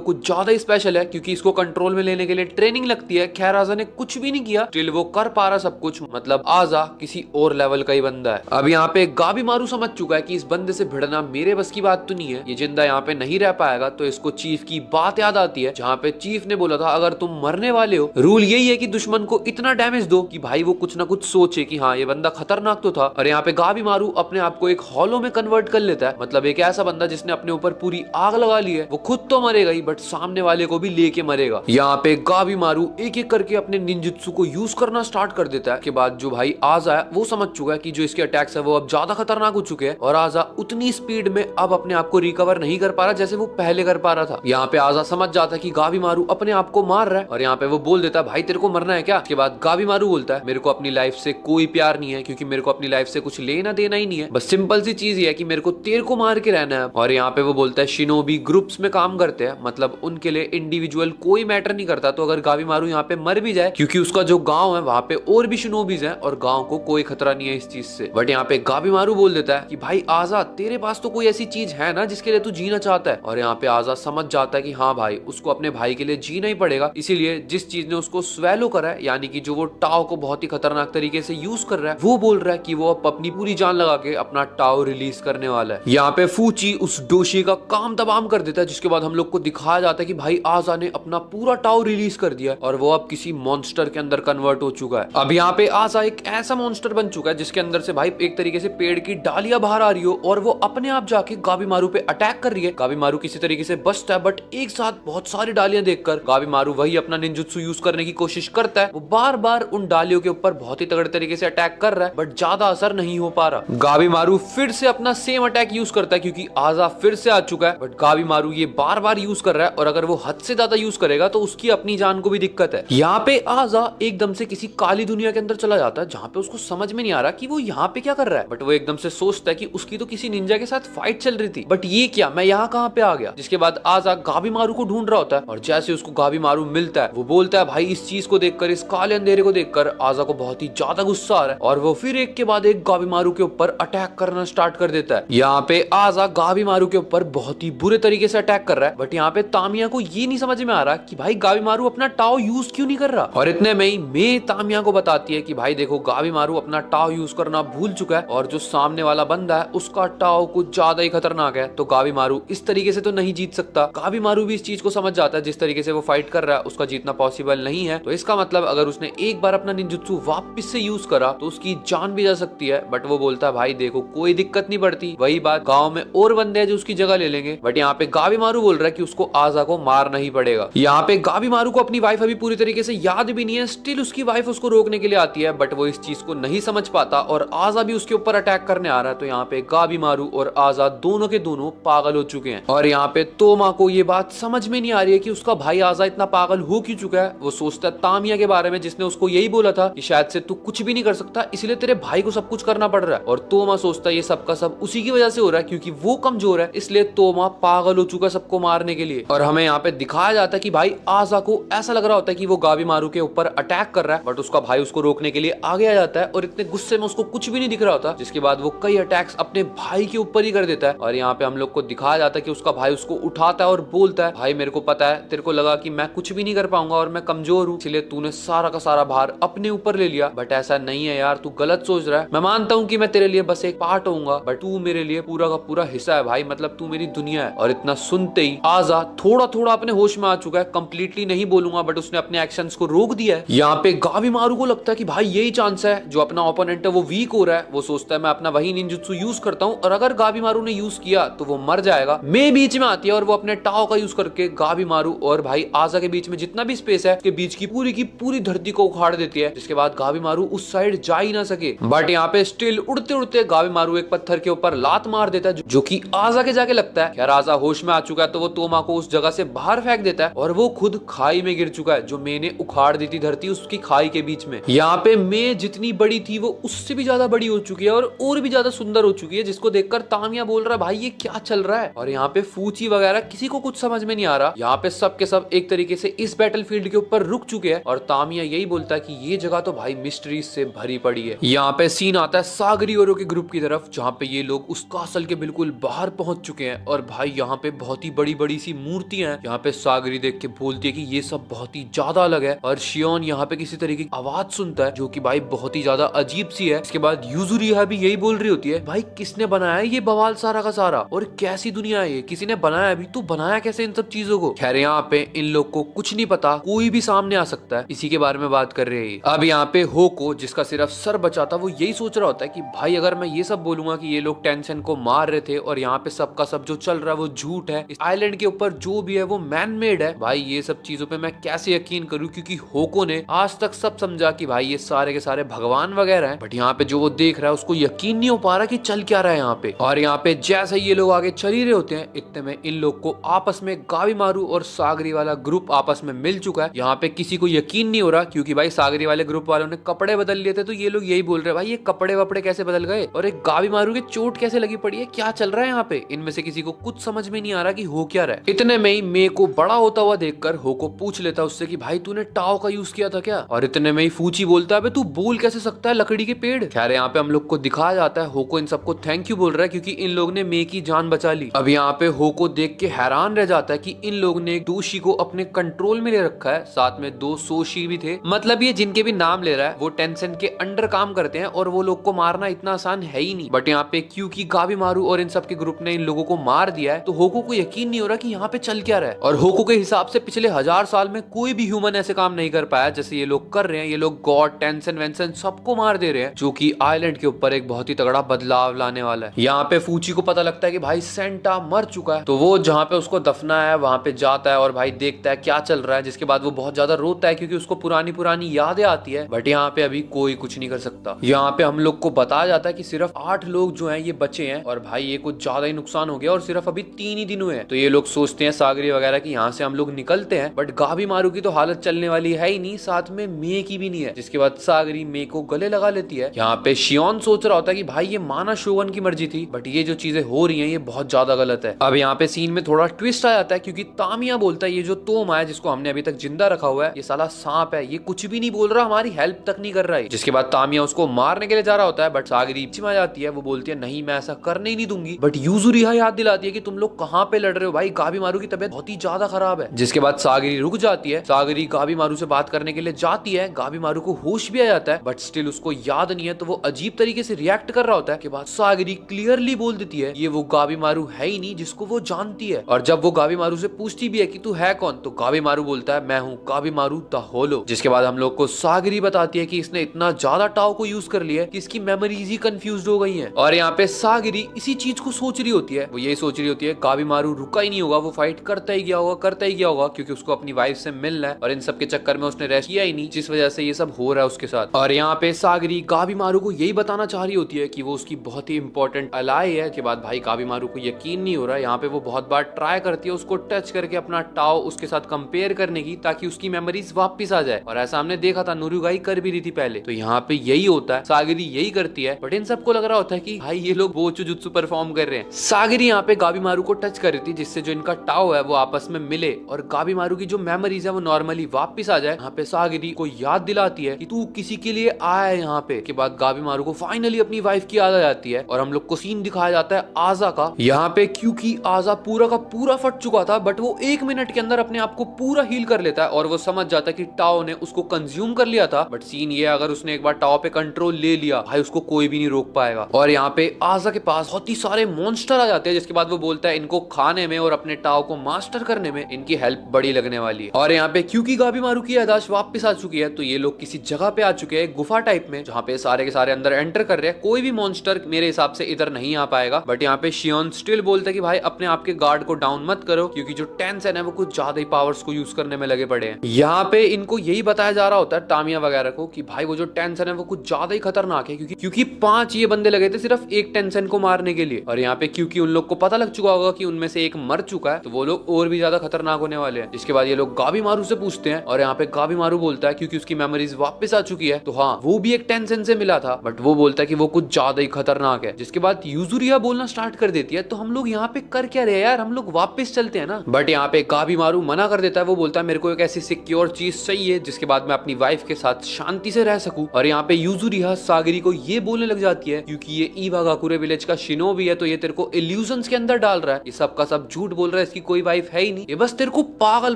कुछ ज्यादा ही स्पेशल है क्योंकि इसको कंट्रोल में लेने के लिए ट्रेनिंग लगती है। खैर आजा ने कुछ भी नहीं किया, स्टिल वो कर पा रहा सब कुछ, मतलब आजा किसी और लेवल का ही बंदा है। अब यहाँ पे गाबीमारू समझ चुका है कि इस बंदे से भिड़ना मेरे बस की बात तो नहीं है, ये जिंदा यहाँ पे नहीं रह पाएगा। तो इसको चीफ की बात याद आती है जहाँ पे चीफ ने बोला था अगर तुम मरने वाले हो, रूल यही है कि दुश्मन को इतना डैमेज दो कि भाई वो कुछ ना कुछ सोचे कि हाँ ये बंदा खतरनाक तो था। और यहाँ पे गाबीमारू अपने आप को एक हॉलो में कन्वर्ट कर लेता है, मतलब एक ऐसा बंदा जिसने अपने ऊपर पूरी आग लगा ली है। वो खुद तो मरेगा ही बट सामने वाले को भी लेके मरेगा। यहाँ पे गाबीमारू एक एक करके अपने निंजुत्सु को यूज करना स्टार्ट कर देता है। के बाद जो भाई आजा है वो समझ चुका है कि जो इसके अटैक्स है वो अब ज्यादा खतरनाक हो चुके हैं और आजा उतनी स्पीड में अब अपने आप को रिकवर नहीं कर पा रहा जैसे वो पहले कर पा रहा था। यहाँ पे आजा समझ जाता है कि गाबीमारू अपने आप को मार रहा है और यहाँ पे वो बोल देता है भाई तेरे को मरना है क्या। उसके बाद गाबीमारू बोलता है मेरे को अपनी लाइफ से कोई प्यार नहीं है क्योंकि मेरे को अपनी लाइफ से कुछ लेना देना ही नहीं है, बस सिंपल सी चीज ये है कि मेरे को तेरे को मार के रहना है। और यहाँ पे वो बोलता है शिनोबी ग्रुप्स में काम करते हैं, मतलब उनके लिए इंडिविजुअल कोई मैटर नहीं करता। तो अगर गाबीमारू यहाँ पे मर भी जाए क्योंकि उसका जो गांव है वहां पे और भी शिनोबीज हैं और गांव को कोई खतरा नहीं है इस चीज से। बट यहाँ पे गाबीमारू बोल देता है कि भाई आजा तेरे पास तो कोई ऐसी चीज है ना जिसके लिए तू जीना चाहता है। और यहाँ पे आजा समझ जाता है कि हाँ भाई उसको अपने भाई के लिए जीना ही पड़ेगा, इसीलिए जिस चीज ने उसको स्वेलो करा है यानी कि जो वो टाओ को बहुत ही खतरनाक तरीके से यूज कर रहा है, वो बोल रहा है कि वो अब अपनी पूरी जान लगा के अपना टाओ रिलीज करने वाला है। यहाँ पे फूची उस डोशी का काम तमाम कर देता है, जिसके बाद हम लोग को दिखाया जाता है कि भाई आजा ने अपना पूरा टाओ रिलीज कर दिया और वो अब किसी मॉन्स्टर के अंदर कन्वर्ट हो चुका है। अब यहाँ पे आजा एक ऐसा मॉन्स्टर बन चुका है जिसके अंदर से भाई एक तरीके से पेड़ की डालियां बाहर आ रही हो और वो अपने आप जाके गाबीमारू पे अटैक कर रही है। गाबीमारू किसी तरीके से बचता है बट एक साथ बहुत सारी डालियां देखकर गाबीमारू वही अपना निंजुत्सु यूज करने की कोशिश करता है। वो बार बार उन डालियों के ऊपर बहुत ही तगड़े तरीके से अटैक कर रहा है बट ज्यादा असर नहीं हो पा रहा। गाबीमारू फिर से अपना सेम अटैक यूज करता है क्योंकि आजा फिर से आ चुका है, बट गाबीमारू ये बार बार यूज कर रहा है और अगर वो हद से ज्यादा यूज करेगा तो उसकी अपनी जान को भी दिक्कत है। यहाँ पे आजा एकदम से किसी काली दुनिया के अंदर चला जाता है जहाँ पे उसको समझ में नहीं आ रहा कि वो यहाँ पे क्या कर रहा है, बट वो एकदम से सोचता है कि उसकी तो किसी निंजा के साथ फाइट चल रही थी, बट ये क्या मैं यहाँ कहाँ पे आ गया। जिसके बाद आजा गाबीमारू को ढूंढ रहा होता है और जैसे उसको गाबीमारू मिलता है वो बोलता है भाई इस चीज को देखकर, इस काले अंधेरे को देखकर आजा को बहुत ही ज्यादा गुस्सा आ रहा है और वो फिर एक के बाद एक गाबीमारू के ऊपर अटैक करना स्टार्ट कर देता है। यहाँ पे आजा गाबीमारू के ऊपर बहुत ही बुरे तरीके से अटैक कर रहा है, बट यहाँ पे तामिया को ये नहीं समझ में आ रहा कि भाई गाबीमारू अपना टाओ यूज क्यों नहीं कर रहा। और इतने में ही मे तामिया को बताती है कि भाई देखो गाबीमारू अपना टाओ यूज करना भूल चुका है और जो सामने वाला बंदा है उसका टाओ कुछ ज्यादा ही खतरनाक है, तो गाबीमारू इस तरीके से तो नहीं जीत सकता। गाबीमारू भी इस चीज को समझ जाता है जिस तरीके से वो फाइट कर रहा है उसका जीतना पॉसिबल नहीं है, तो इसका मतलब अगर उसने एक बार अपना निंजुत्सु वापस से यूज करा तो उसकी जान भी जा सकती है। बट वो बोलता है भाई देखो कोई दिक्कत नहीं पड़ती, वही बात गांव में और बंदे हैं जो उसकी जगह ले लेंगे। बट यहाँ पे गाबीमारू बोल रहा है कि उसको आजा को मारना ही पड़ेगा। यहाँ पे गाबीमारू को अपनी वाइफ अभी पूरी तरीके से याद भी नहीं है, स्टिल उसकी वाइफ उसको रोकने के लिए आती है बट वो इस चीज को नहीं समझ पाता और आजा भी उसके ऊपर अटैक करने आ रहा है। तो यहाँ पे गाबीमारू और आजा दोनों के दोनों पागल हो चुके हैं और यहाँ पे तोमा को ये बात समझ में नहीं आ रही है कि उसका भाई आजा इतना पागल हो क्यों चुका है। वो सोचता है तामिया के बारे में जिसने उसको यही बोला था कि शायद से तू कुछ भी नहीं कर सकता इसलिए तेरे भाई को सब कुछ करना पड़ रहा है, और तोमा सोचता है ये सब का सब उसी की वजह से हो रहा है क्योंकि वो कमजोर है इसलिए तोमा पागल हो चुका है सबको मारने के लिए। और हमें यहाँ पे दिखाया जाता है कि भाई आजा को ऐसा लग रहा होता है कि वो गाबीमारू के ऊपर अटैक कर रहा है बट उसका भाई उसको रोकने के लिए आगे आ जाता है और इतने गुस्से में उसको कुछ भी नहीं दिख रहा होता, जिसके बाद वो कई अटैक्स अपने भाई के ऊपर ही कर देता है। और यहाँ पे हम लोग को दिखाया जाता है कि उसका भाई उसको उठाता है और बोलता है भाई मेरे को पता है तेरे को लगा कि मैं कुछ भी नहीं कर पाऊंगा और मैं कमजोर हूँ इसलिए तूने सारा का सारा भार अपने ऊपर ले लिया, बट ऐसा नहीं है यार, तू गलत सोच रहा है। मैं मानता हूँ कि मैं तेरे लिए बस एक पार्ट होऊंगा बट तू मेरे लिए पूरा का पूरा हिस्सा है भाई, मतलब तू मेरी दुनिया है। और इतना सुनते ही आजा थोड़ा थोड़ा अपने होश में आ चुका है, कंप्लीटली नहीं बोलूंगा बट उसने अपने एक्शंस को रोक दिया है। यहाँ पे गाबीमारू को लगता है कि भाई यही चांस है, जो अपना ओपोनेंट है वो वीक हो रहा है, वो सोचता है मैं अपना वही निंजुत्सु यूज करता हूँ और अगर गाबीमारू ने यूज किया तो वो मर जाएगा। मैं बीच में आती है और वो अपने टाओ का यूज करके गाबीमारू और भाई आजा के बीच में जितना भी स्पेस है उसके बीच की पूरी धरती को उखाड़ देती है, जिसके बाद गाबीमारू उस साइड जा ही ना सके। बट यहाँ पे स्टिल उड़ते उड़ते गाबीमारू एक पत्थर के ऊपर लात मार देता है जो कि आजा के जाके लगता है। खैर आजा होश में आ चुका है तो वो तोमा को उस जगह से बाहर फेंक देता है और वो खुद खाई में गिर चुका है, जो मैंने उखाड़ दी थी धरती उसकी खाई के बीच में। यहाँ पे मैं जितनी बड़ी थी वो उससे भी ज्यादा बड़ी हो चुकी है और भी ज्यादा सुंदर हो चुकी है, जिसको देखकर तामिया बोल रहा है भाई ये क्या चल रहा है। और यहाँ पे फूची वगैरह किसी को कुछ समझ में नहीं आ रहा। यहाँ पे सब के सब एक तरीके से इस बैटलफील्ड के ऊपर रुक चुके हैं और तामिया यही बोलता है कि ये जगह तो भाई मिस्ट्रीज से भरी पड़ी है। यहाँ पे सीन आता है सागरी औरों के ग्रुप की तरफ, जहाँ पे ये लोग उस कासल के बिल्कुल बाहर पहुंच चुके चुके हैं और भाई यहाँ पे बहुत ही बड़ी बड़ी सी मूर्तियां हैं। यहाँ पे सागरी देख के बोलती है कि ये सब बहुत ही ज्यादा अलग है और शियोन यहाँ पे किसी तरीके की आवाज सुनता है जो कि भाई बहुत ही ज्यादा अजीब सी है। इसके बाद यूजुरिहा भी यही बोल रही होती है, भाई किसने बनाया ये बवाल सारा का सारा और कैसी दुनिया है ये, किसी ने बनाया भी, तू बनाया कैसे इन सब चीजों को। खैर यहाँ पे इन लोग को कुछ नहीं पता, कोई भी सामने आ सकता है, इसी के बारे में बात कर रहे हैं। अब यहाँ पे होको जिसका सिर्फ सर बचा था वो यही सोच रहा होता है कि भाई अगर मैं ये सब बोलूंगा कि ये लोग टेंशन को मार रहे थे और यहाँ पे सबका सब जो चल रहा है वो झूठ है, इस आइलैंड के ऊपर जो भी है वो मैन मेड है, भाई ये सब चीजों पे मैं कैसे यकीन करूं, क्योंकि होको ने आज तक सब समझा कि भाई ये सारे के सारे भगवान वगैरह हैं। बट यहाँ पे जो वो देख रहा है उसको यकीन नहीं हो पा रहा कि चल क्या रहा है यहाँ पे। और यहाँ पे जैसे ये लोग आगे चल ही रहे होते हैं इतने में इन लोग को आपस में गावीमारू और सागरी वाला ग्रुप आपस में मिल चुका है। यहाँ पे किसी को यकीन नहीं हो रहा क्योंकि भाई सागरी वाले ग्रुप वालों ने कपड़े बदल लिए थे, तो ये लोग यही बोल रहे हैं भाई ये कपड़े वपड़े कैसे बदल गए और एक गावीमारू के चोट कैसे लगी पड़ी है, क्या चल रहा है यहाँ पे। इनमें से किसी को कुछ समझ में नहीं आ रहा कि हो क्या रहा है। इतने में ही मे को बड़ा होता हुआ देखकर होको पूछ लेता उससे कि भाई तूने टाओ का यूज किया था क्या, और इतने में ही फूची बोलता है तू बोल कैसे सकता है लकड़ी के पेड़। खैर यहाँ पे हम लोग को दिखाया जाता है होको इन सबको थैंक यू बोल रहा है क्योंकि इन लोग ने मे की जान बचा ली। अब यहाँ पे होको देख के हैरान रह जाता है कि इन लोग ने एक दोषी को अपने कंट्रोल में ले रखा है, साथ में दो सोशी भी थे, मतलब ये जिनके भी नाम ले रहा है वो टेंशन के अंडर काम करते हैं और वो लोग को मारना इतना आसान है ही नहीं। बट यहाँ पे क्योंकि गावीमारू और इन सब के ग्रुप ने इन लोगों को मार दिया है तो होको को यकीन नहीं हो रहा कि यहाँ पे चल क्या रहा है। और होको के हिसाब से पिछले 1000 साल में कोई भी ह्यूमन ऐसे काम नहीं कर पाया जैसे ये लोग कर रहे हैं। ये लोग गॉड टेंशन वेंशन सबको मार दे रहे हैं, जो कि आइलैंड के ऊपर एक बहुत ही तगड़ा बदलाव लाने वाला है। यहाँ पे फूची को पता लगता है कि भाई सेंटा मर चुका है, तो वो जहाँ पे उसको दफना है वहां पे जाता है और भाई देखता है क्या चल रहा है, जिसके बाद वो बहुत ज्यादा रोता है क्योंकि उसको पुरानी पुरानी यादें आती है। बट यहाँ पे अभी कोई कुछ नहीं कर सकता। यहाँ पे हम लोग को बताया जाता है कि सिर्फ 8 लोग जो हैं ये बचे हैं और भाई ये कुछ ज्यादा ही नुकसान हो गया और सिर्फ अभी 3 ही दिन हुए हैं। तो ये लोग सोचते हैं सागरी वगैरह की यहाँ से हम लोग निकलते हैं, बट गावीमारू की तो हालत चलने वाली है ही नहीं, साथ में मे की भी नहीं है। जिसके बाद सागरी मे को गले लगा लेती है। यहाँ पे शियोन सोच रहा होता है कि भाई ये माना शोगन की मर्जी थी, बट ये जो चीजें हो रही हैं ये बहुत ज्यादा गलत है। अब यहाँ पे सीन में थोड़ा ट्विस्ट आ जाता है क्योंकि तामिया बोलता है ये जो तोमा है जिसको हमने अभी तक जिंदा रखा हुआ है ये साला सांप है, ये कुछ भी नहीं बोल रहा, हमारी हेल्प तक नहीं कर रहा है। जिसके बाद तामिया उसको मारने के लिए जा रहा होता है, बट सागरी चिमा जाती है, वो बोलती है नहीं मैं ऐसा करने ही नहीं दूंगी। बट यूजुरिहा याद दिलाती है कि तुम लोग कहाँ पे लड़ रहे हो भाई, गावीमारू की तबीयत बहुत ही ज्यादा खराब है। जिसके बाद सागरी रुक जाती है। सागरी गावीमारू से बात करने के लिए जाती है, गावीमारू को होश भी आ जाता है बट स्टिल उसको याद नहीं है, तो वो अजीब तरीके से रिएक्ट कर रहा होता है। के बाद सागरी क्लियरली बोल देती है ये वो गावीमारू है ही नहीं जिसको वो जानती है। और जब वो गावीमारू से पूछती भी है कि तू है कौन, तो गावीमारू बोलता है मैं हूँ गावीमारू द होलो। जिसके बाद हम लोग को सागरी बताती है कि इसने इतना ज्यादा टाओ को यूज कर लिया कि इसकी मेमोरीज ही कंफ्यूज हो गई हैं। और यहाँ पे सागरी इसी चीज को सोच रही होती है, वो यही सोच रही होती है गावीमारू रुका ही नहीं होगा, वो फाइट करता ही गया होगा क्योंकि उसको अपनी वाइफ से मिलना है और इन सब के चक्कर में उसने रेस्ट किया ही नहीं, जिस वजह से ये सब हो रहा है उसके साथ। और यहाँ पे सागरी गावीमारू को यही बताना चाह रही होती है कि वो उसकी बहुत ही इंपॉर्टेंट अलाई है। के बाद भाई गावीमारू को यकीन नहीं हो रहा है। यहाँ पे वो बहुत बार ट्राई करती है उसको टच करके अपना टाओ उसके साथ कंपेयर करने की ताकि उसकी मेमोरीज वापस आ जाए, और ऐसा हमने देखा था नुरुगाई कर भी रही थी पहले। तो यहाँ पे यही होता है, सागरी यही करती है, बट इन सबको लग रहा होता है कि भाई ये लोग बोचू जुत्सु परफॉर्म कर रहे हैं। सागरी यहाँ पे गावीमारू को टच कर रही थी जिससे जो इनका टाओ है वो आपस में मिले और गावीमारू की जो मेमोरीज है वो नॉर्मली वापस आ जाए। यहाँ पे सागरी को याद दिलाती है कि तू किसी के लिए आया है यहाँ पे। के बाद गावीमारू को फाइनली अपनी वाइफ की याद आ जाती है और हम लोग को सीन दिखाया जाता है आजा का। यहाँ पे क्योंकि आजा पूरा का पूरा फट चुका था बट वो 1 मिनट के अंदर अपने आप को पूरा हील कर लेता है और वो समझ जाता है कि टाओ ने उसको कंज्यूम कर लिया था। बट सीन ये अगर उसने एक बार टाओ पे कंट्रोल ले लिया भाई उसको कोई भी नहीं रोक पाएगा। और यहाँ पे आजा के पास बहुत ही सारे मॉन्स्टर आ जाते हैं, जिसके बाद वो बोलता है इनको खाने में और अपने टाओ को मास्टर करने में इनकी हेल्प बड़ी लगने वाली है। और यहाँ पे क्योंकि गावीमारू की याददाश्त वापस आ चुकी है तो ये लोग किसी जगह पे आ चुके हैं गुफा टाइप में, जहाँ पे सारे के सारे अंदर एंटर कर रहे हैं। कोई भी मॉन्स्टर मेरे हिसाब से इधर नहीं आ पाएगा। बट यहाँ पे शियोन स्टिल बोलता है कि भाई अपने आप के गार्ड को डाउन मत करो क्योंकि जो टेंशन है वो कुछ ज्यादा ही पावर्स को यूज करने में लगे पड़े हैं। यहाँ पे इनको यही बताया जा रहा होता है तामिया वगैरह को कि भाई वो जो टेंशन है वो कुछ ज्यादा ही खतरनाक है क्योंकि 5 ये बंदे लगे थे सिर्फ एक टेंशन को मारने के लिए। और यहाँ पे क्योंकि उन लोग को पता लग चुका होगा कि उनमें से एक मर चुका है तो वो लोग और भी ज्यादा खतरनाक होने वाले हैं। जिसके बाद ये लोग गावीमारू से पूछते हैं और यहाँ पे गावीमारू बोलता है क्योंकि उसकी मेमोरीज वापस आ चुकी है तो हाँ वो भी एक टेंशन से मिला था, बट वो बोलता है कि वो कुछ ज्यादा ही खतरनाक है। जिसके बाद यूजुरिहा बोलना स्टार्ट कर देती है तो हम लोग यहाँ पे कर क्या रहे हैं यार, हम लोग वापस चलते हैं ना। बट यहाँ पे गावीमारू मना कर देता है, वो बोलता है मेरे को एक ऐसी सिक्योर चीज चाहिए जिसके बाद मैं अपनी वाइफ के साथ शांति से रह सकूं। और यहाँ पे यूजुरिहा सागरी को ये बोलने लग जाती है क्योंकि ये इवागाकुरे विलेज का शिनोबी है तो ये तेरे को इल्यूजन कंफ्यूजन के अंदर डाल रहा है, ये सब का सब झूठ बोल रहा है, इसकी कोई वाइफ है ही नहीं, ये बस तेरे को पागल